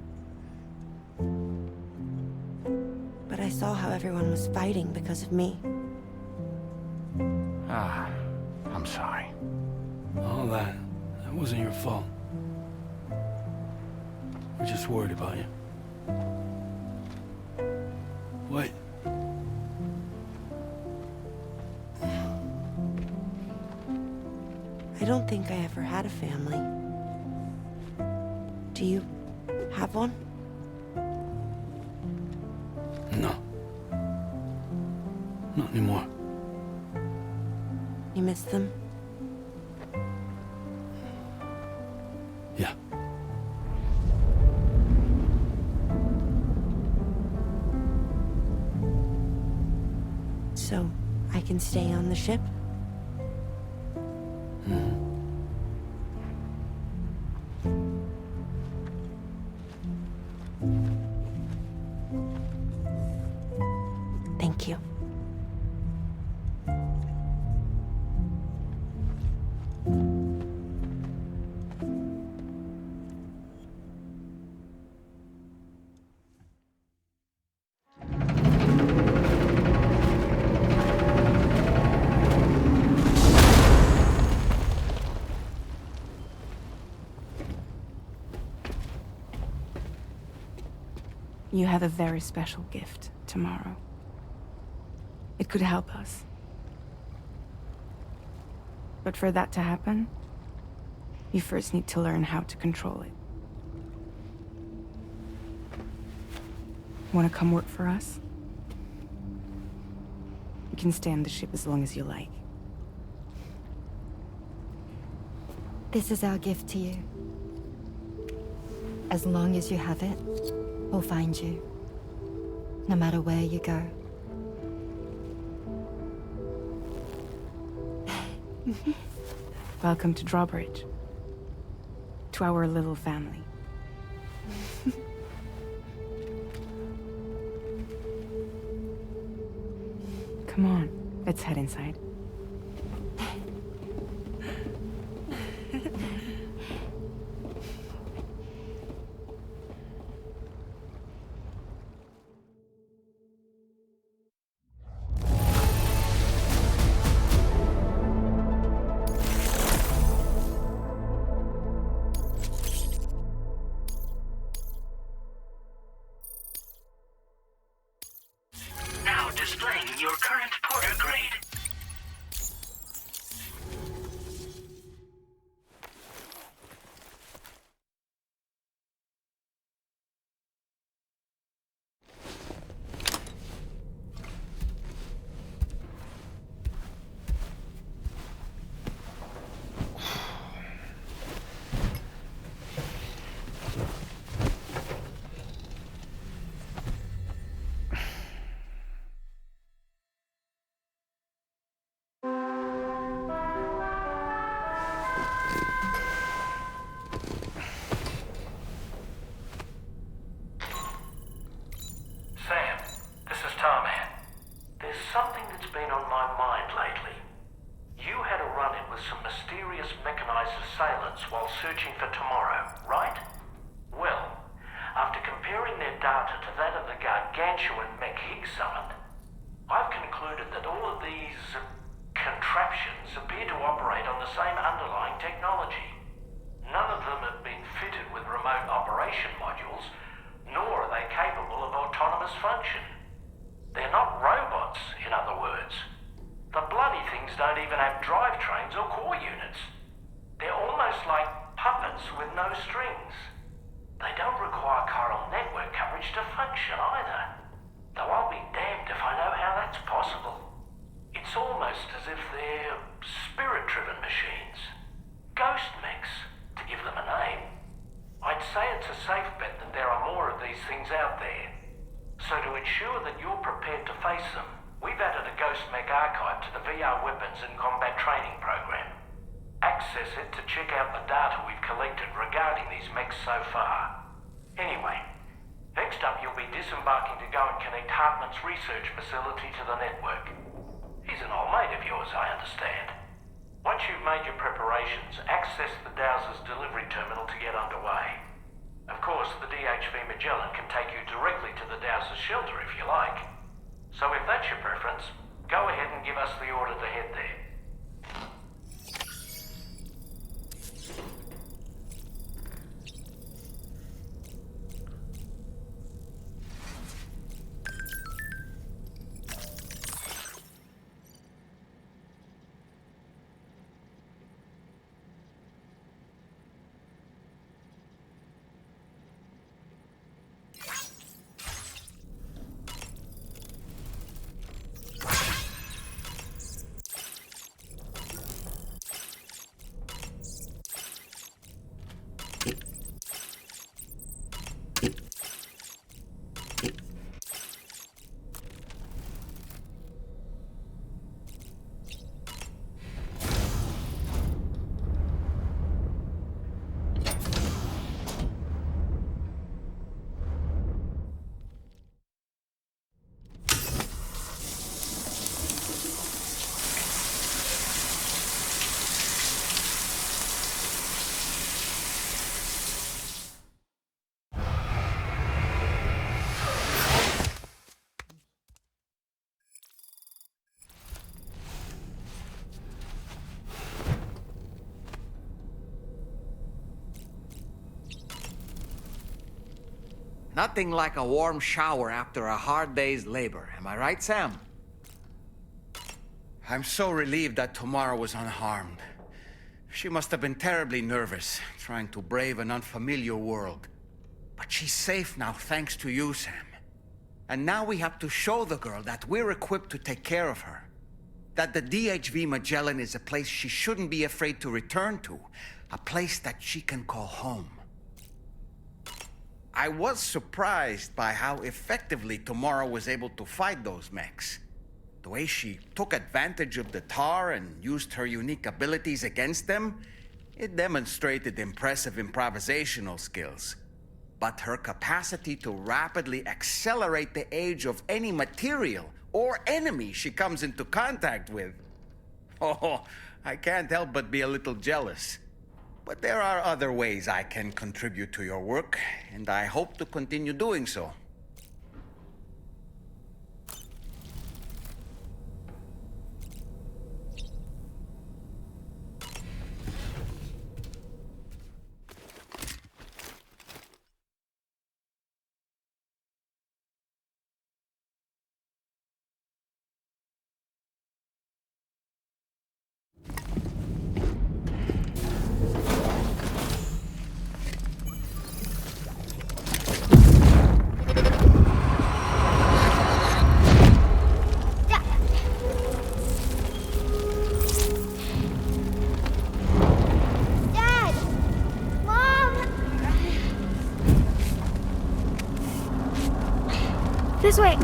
U: But I saw how everyone was fighting because of me.
R: I'm sorry.
F: All that wasn't your fault. We're just worried about you. Wait.
U: I don't think I ever had a family. Do you have one?
F: No. Not anymore.
U: You miss them?
F: Yeah.
U: So, I can stay on the ship? Thank you.
E: You have a very special gift tomorrow. It could help us. But for that to happen, you first need to learn how to control it. Want to come work for us? You can stay on the ship as long as you like.
S: This is our gift to you. As long as you have it, we'll find you. No matter where you go.
E: Welcome to Drawbridge. To our little family. Come on, let's head inside.
C: Now displaying your current porter grade. Sam, this is Tarman. There's something that's been on my mind lately. You had a run-in with some mysterious mechanized assailants while searching for tomorrow, right? Well, after comparing their data to that of the gargantuan mech Higgs summoned, I've concluded that all of these contraptions appear to operate on the same underlying technology. None of them have been fitted with remote operation modules, nor are they capable of autonomous function. They're not robots, in other words. The bloody things don't even have drivetrains or core units. They're almost like puppets with no strings. They don't require chiral network coverage to function either. Though I'll be damned if I know how that's possible. It's almost as if they're spirit-driven machines. Ghost mechs, to give them a name. I'd say it's a safe bet that there are more of these things out there. So to ensure that you're prepared to face them, we've added a Ghost Mech archive to the VR weapons and combat training program. Access it to check out the data we've collected regarding these mechs so far. Anyway, next up you'll be disembarking to go and connect Hartman's research facility to the network. He's an old mate of yours, I understand. Once you've made your preparations, access the Dowser's delivery terminal to get underway. Of course, the DHV Magellan can take you directly to the Dowser's shelter if you like. So if that's your preference, go ahead and give us the order to head there.
A: Nothing like a warm shower after a hard day's labor. Am I right, Sam? I'm so relieved that Tamara was unharmed. She must have been terribly nervous, trying to brave an unfamiliar world. But she's safe now, thanks to you, Sam. And now we have to show the girl that we're equipped to take care of her. That the DHV Magellan is a place she shouldn't be afraid to return to. A place that she can call home. I was surprised by how effectively Tamara was able to fight those mechs. The way she took advantage of the tar and used her unique abilities against them, it demonstrated impressive improvisational skills. But her capacity to rapidly accelerate the age of any material or enemy she comes into contact with. Oh, I can't help but be a little jealous. But there are other ways I can contribute to your work, and I hope to continue doing so.
I: This way.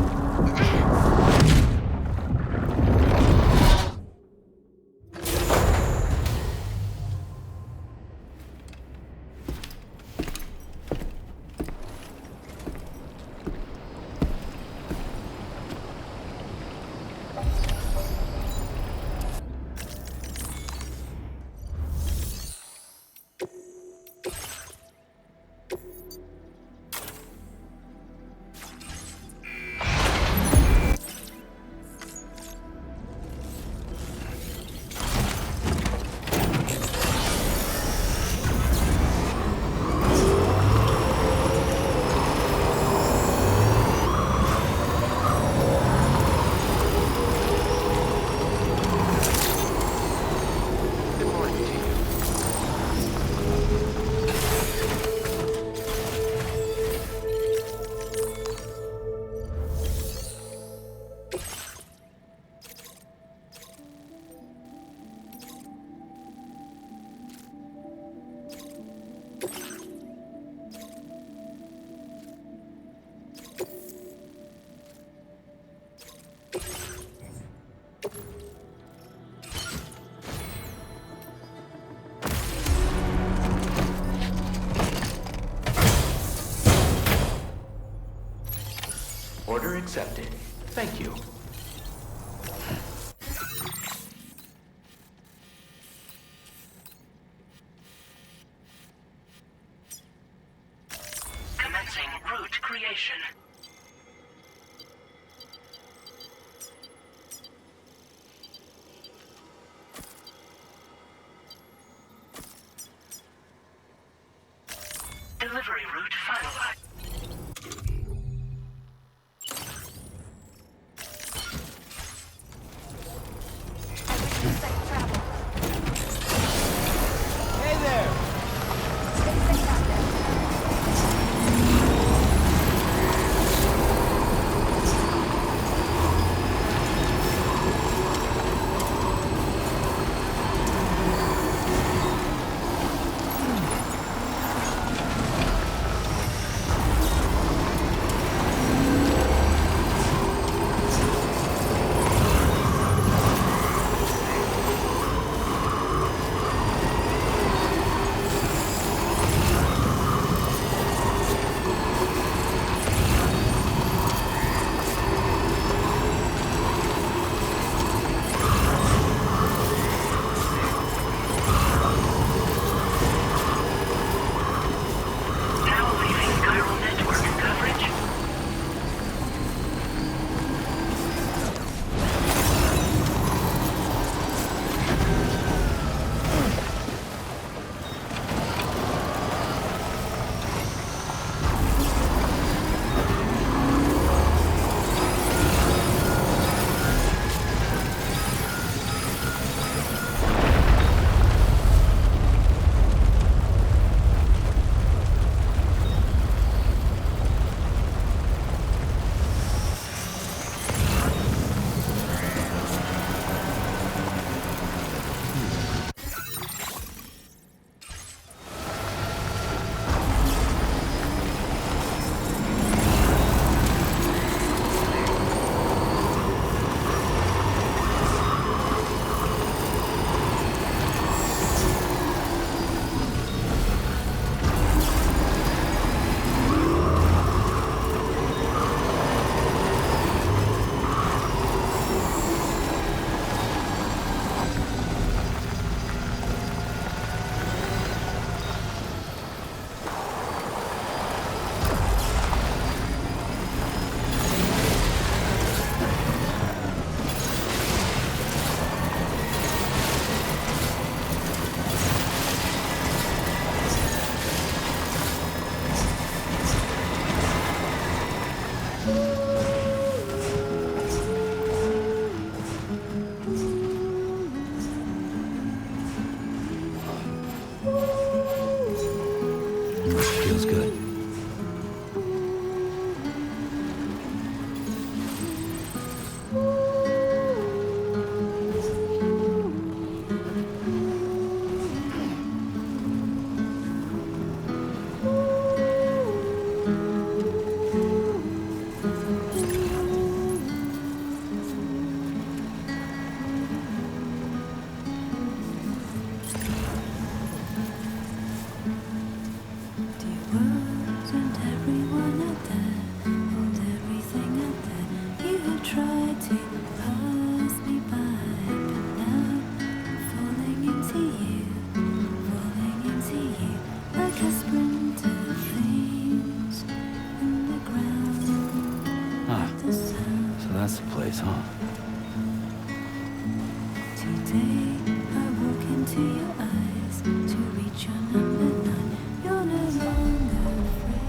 J: accepted. Thank you.
C: Commencing route creation. Delivery route finalized.
F: Hey there!
N: Feels good.
I: Wasn't everyone out there? Hold everything out there. You have tried to pass me by, but now I'm falling into you, like a sprinter flames in the ground. The sound.
F: So that's the place, huh?
I: Today I walk into your eyes to reach your number 9. You're no longer afraid.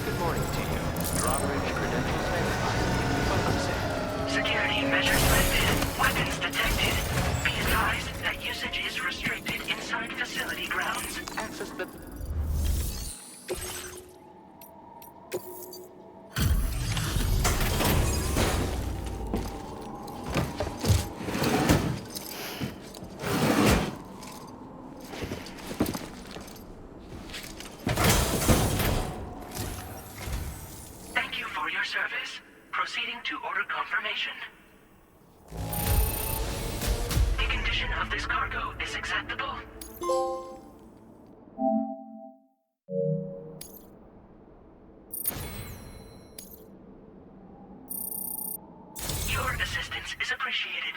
J: Good morning to you. Drawbridge credentials verified. Welcome, sir.
C: Security measures lifted. Weapons detected. Be advised that usage is restricted inside facility grounds.
J: Access the...
C: Thank you for your service. Proceeding to order confirmation. The condition of this cargo is acceptable.
G: assistance is appreciated.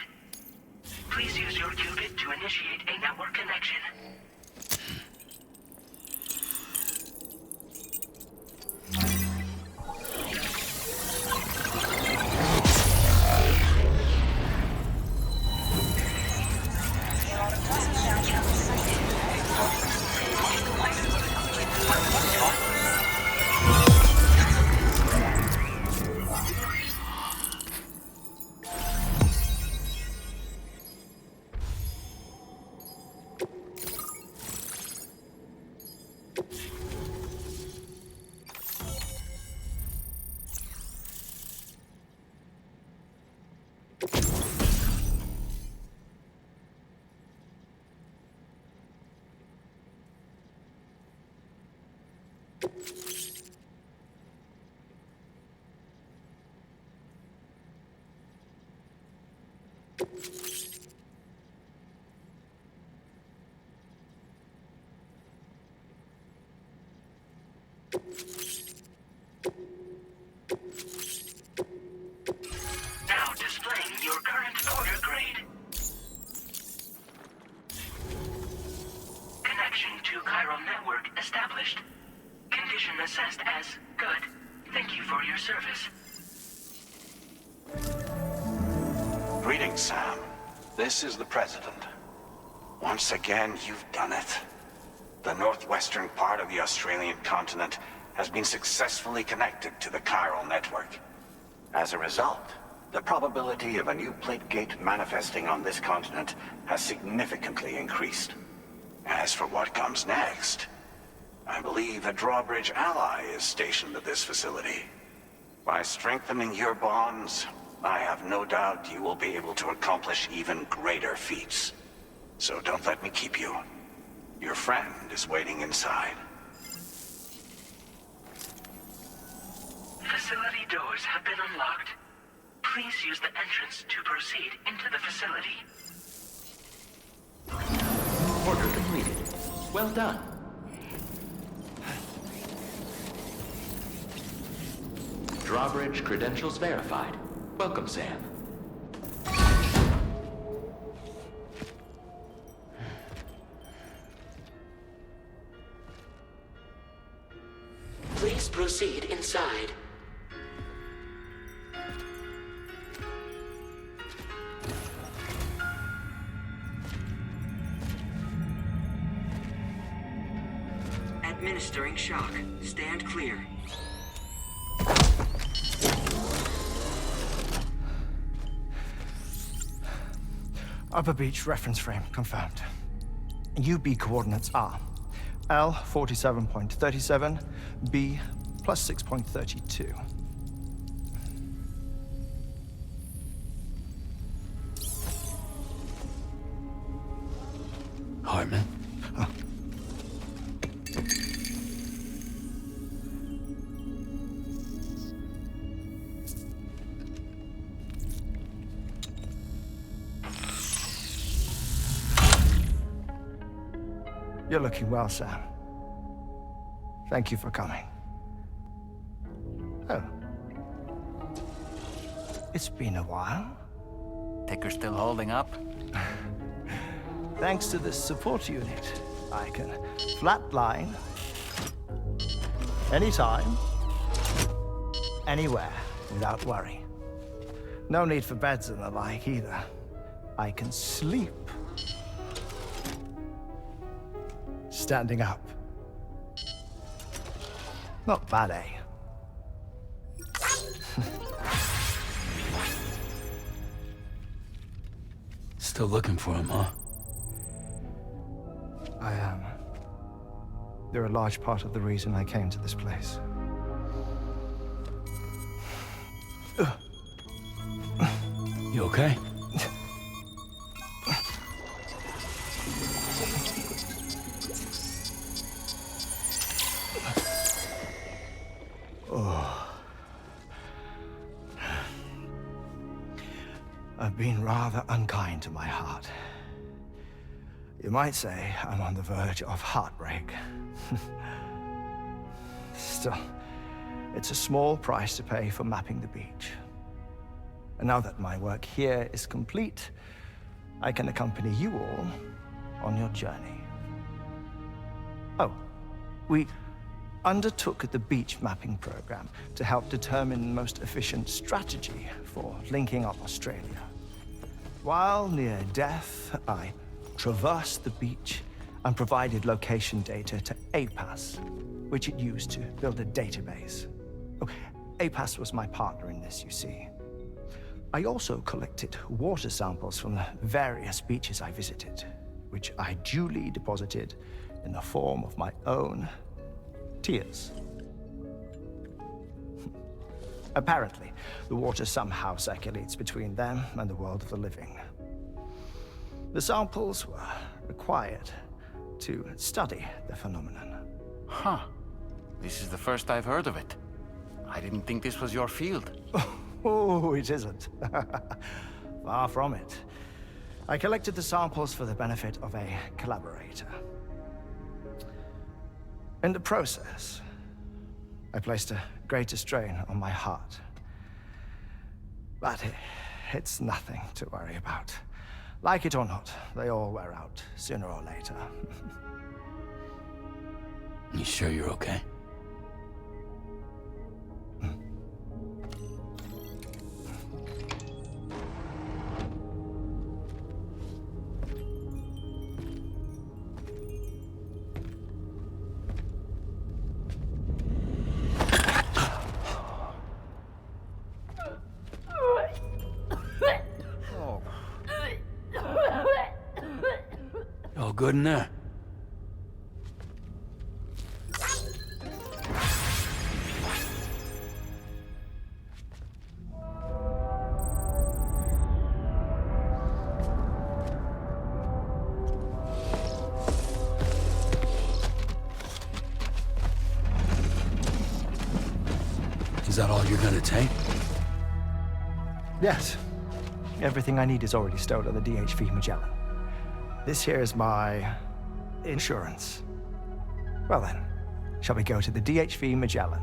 G: Please use your qubit to initiate a network connection. Now displaying your current order grade. Connection to chiral network established. Condition assessed as good. Thank you for your service.
H: Greetings, Sam. This is the President. Once again, you've done it. The northwestern part of the Australian continent has been successfully connected to the chiral network. As a result, the probability of a new plate gate manifesting on this continent has significantly increased. As for what comes next, I believe a drawbridge ally is stationed at this facility. By strengthening your bonds, I have no doubt you will be able to accomplish even greater feats. So don't let me keep you. Your friend is waiting inside.
G: Facility doors have been unlocked. Please use the entrance to proceed into the facility.
T: Order completed. Well done. Drawbridge credentials verified. Welcome, Sam.
V: Please proceed inside.
W: Administering shock. Stand clear.
X: Upper Beach reference frame confirmed. UB coordinates are L 47.37, B plus 6.32.
F: Hartman?
X: Huh. You're looking well, Sam. Thank you for coming. Oh. It's been a while.
R: Ticker still holding up?
X: Thanks to this support unit, I can flatline anytime, anywhere, without worry. No need for beds and the like either. I can sleep standing up. Not bad, eh?
F: Still looking for him, huh?
X: I am. They're a large part of the reason I came to this place.
F: You okay?
X: Oh. I've been rather unkind to my heart. You might say I'm on the verge of heartbreak. Still, it's a small price to pay for mapping the beach. And now that my work here is complete, I can accompany you all on your journey. Oh, we undertook the beach mapping program to help determine the most efficient strategy for linking up Australia. While near death, I traversed the beach and provided location data to APAS, which it used to build a database. Oh, APAS was my partner in this, you see. I also collected water samples from the various beaches I visited, which I duly deposited in the form of my own tears. Apparently, the water somehow circulates between them and the world of the living. The samples were required to study the phenomenon.
R: Huh. This is the first I've heard of it. I didn't think this was your field.
X: Oh, it isn't. Far from it. I collected the samples for the benefit of a collaborator. In the process, I placed a greater strain on my heart. But it's nothing to worry about. Like it or not, they all wear out, sooner or later.
F: You sure you're okay? All good in there? Is that all you're gonna take?
X: Yes. Everything I need is already stowed on the DHV Magellan. This here is my insurance. Well then, shall we go to the DHV Magellan?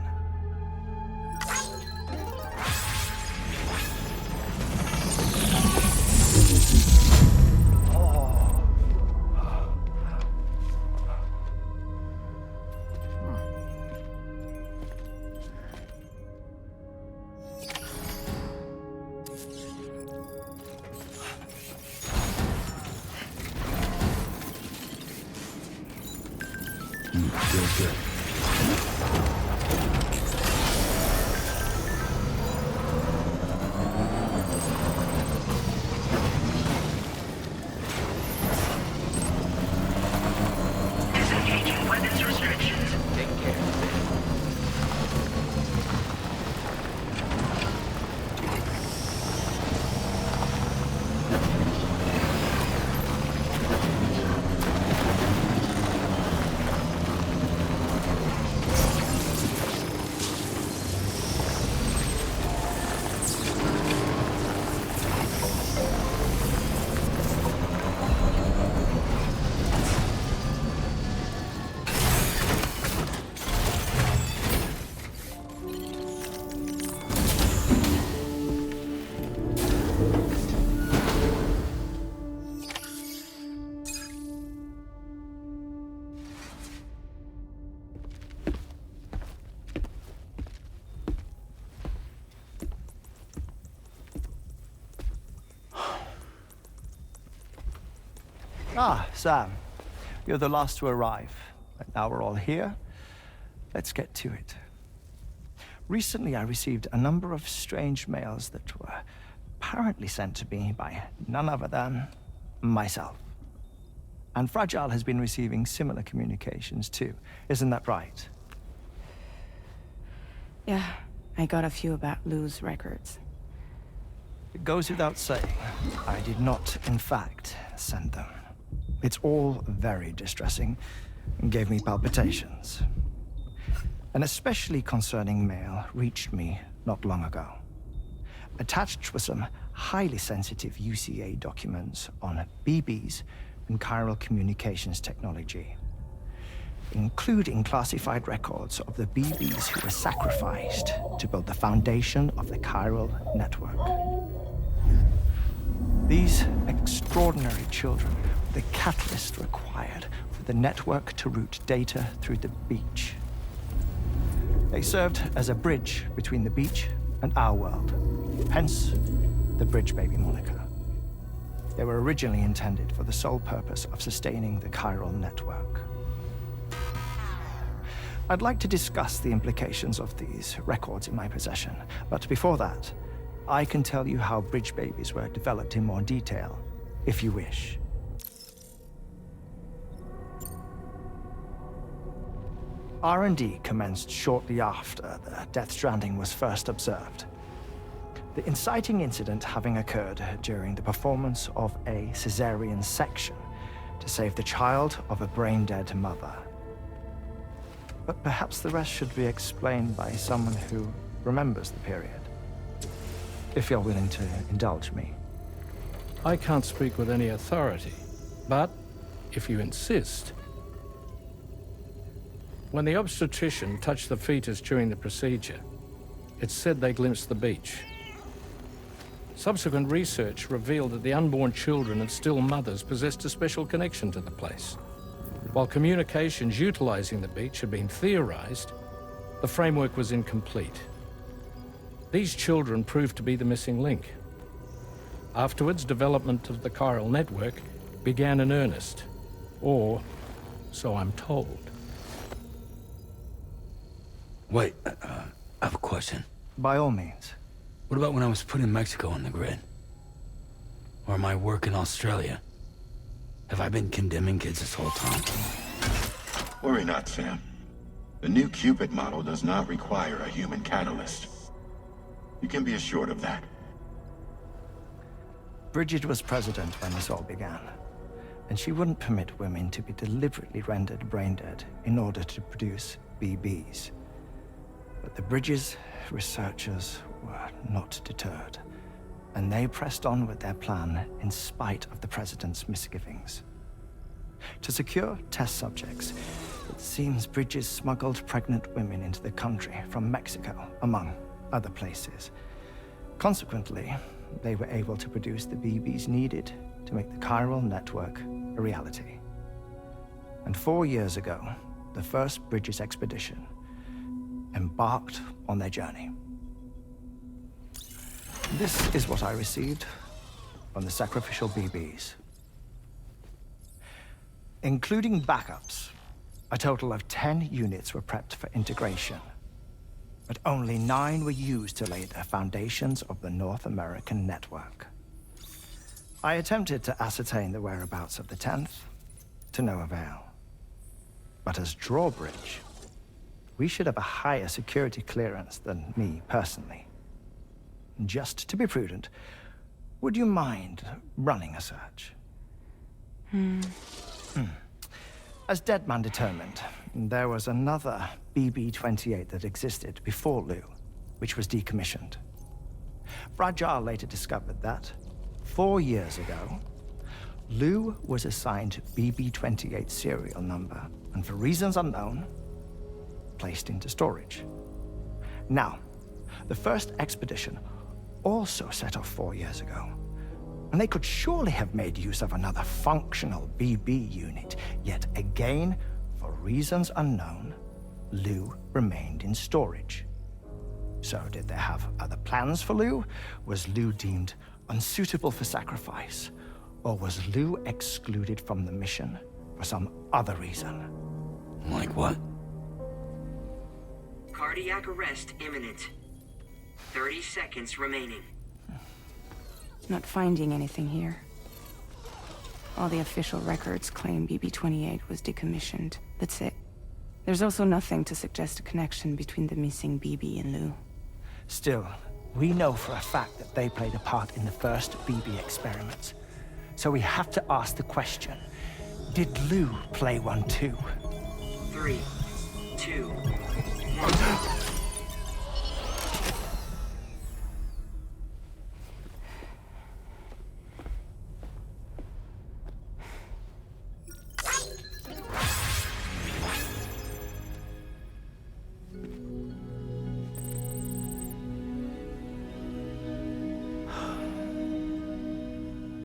F: Feels good.
W: Disengaging weapons restrictions.
J: Take care.
X: Ah, Sam. You're the last to arrive. And now we're all here. Let's get to it. Recently, I received a number of strange mails that were apparently sent to me by none other than myself. And Fragile has been receiving similar communications too. Isn't that right?
E: Yeah, I got a few about Lou's records.
X: It goes without saying, I did not, in fact, send them. It's all very distressing and gave me palpitations. An especially concerning mail reached me not long ago. Attached were some highly sensitive UCA documents on BBs and chiral communications technology, including classified records of the BBs who were sacrificed to build the foundation of the chiral network. These extraordinary children were the catalyst required for the network to route data through the beach. They served as a bridge between the beach and our world, hence the Bridge Baby moniker. They were originally intended for the sole purpose of sustaining the chiral network. I'd like to discuss the implications of these records in my possession, but before that, I can tell you how Bridge Babies were developed in more detail, if you wish. R&D commenced shortly after the Death Stranding was first observed. The inciting incident having occurred during the performance of a cesarean section to save the child of a brain-dead mother. But perhaps the rest should be explained by someone who remembers the period. If you're willing to indulge me.
B: I can't speak with any authority, but if you insist. When the obstetrician touched the fetus during the procedure, it's said they glimpsed the beach. Subsequent research revealed that the unborn children and still mothers possessed a special connection to the place. While communications utilizing the beach had been theorized, the framework was incomplete. These children proved to be the missing link. Afterwards, development of the chiral network began in earnest, or so I'm told.
F: Wait, I have a question.
X: By all means.
F: What about when I was put in Mexico on the grid? Or my work in Australia? Have I been condemning kids this whole time?
G: Worry not, Sam. The new Cupid model does not require a human catalyst. You can be assured of that.
X: Bridget was president when this all began, and she wouldn't permit women to be deliberately rendered brain-dead in order to produce BBs. But the Bridges researchers were not deterred, and they pressed on with their plan in spite of the president's misgivings. To secure test subjects, it seems Bridges smuggled pregnant women into the country from Mexico, among other places. Consequently, they were able to produce the BBs needed to make the chiral network a reality. And 4 years ago, the first Bridges expedition embarked on their journey. This is what I received from the sacrificial BBs. Including backups, a total of 10 units were prepped for integration, but only 9 were used to lay the foundations of the North American network. I attempted to ascertain the whereabouts of the 10th, to no avail. But as drawbridge, we should have a higher security clearance than me personally. Just to be prudent, would you mind running a search? As Deadman determined, there was another BB-28 that existed before Lou, which was decommissioned. Fragile later discovered that, 4 years ago, Lou was assigned BB-28 serial number, and for reasons unknown, placed into storage. Now, the first expedition also set off 4 years ago, and they could surely have made use of another functional BB unit, yet again, for reasons unknown, Lou remained in storage. So did they have other plans for Lou? Was Lou deemed unsuitable for sacrifice? Or was Lou excluded from the mission for some other reason?
F: Like what?
W: Cardiac arrest imminent. 30 seconds remaining.
E: Not finding anything here. All the official records claim BB-28 was decommissioned. That's it. There's also nothing to suggest a connection between the missing BB and Lou.
X: Still, we know for a fact that they played a part in the first BB experiments. So we have to ask the question, did Lou play one too?
W: 3, 2, 1.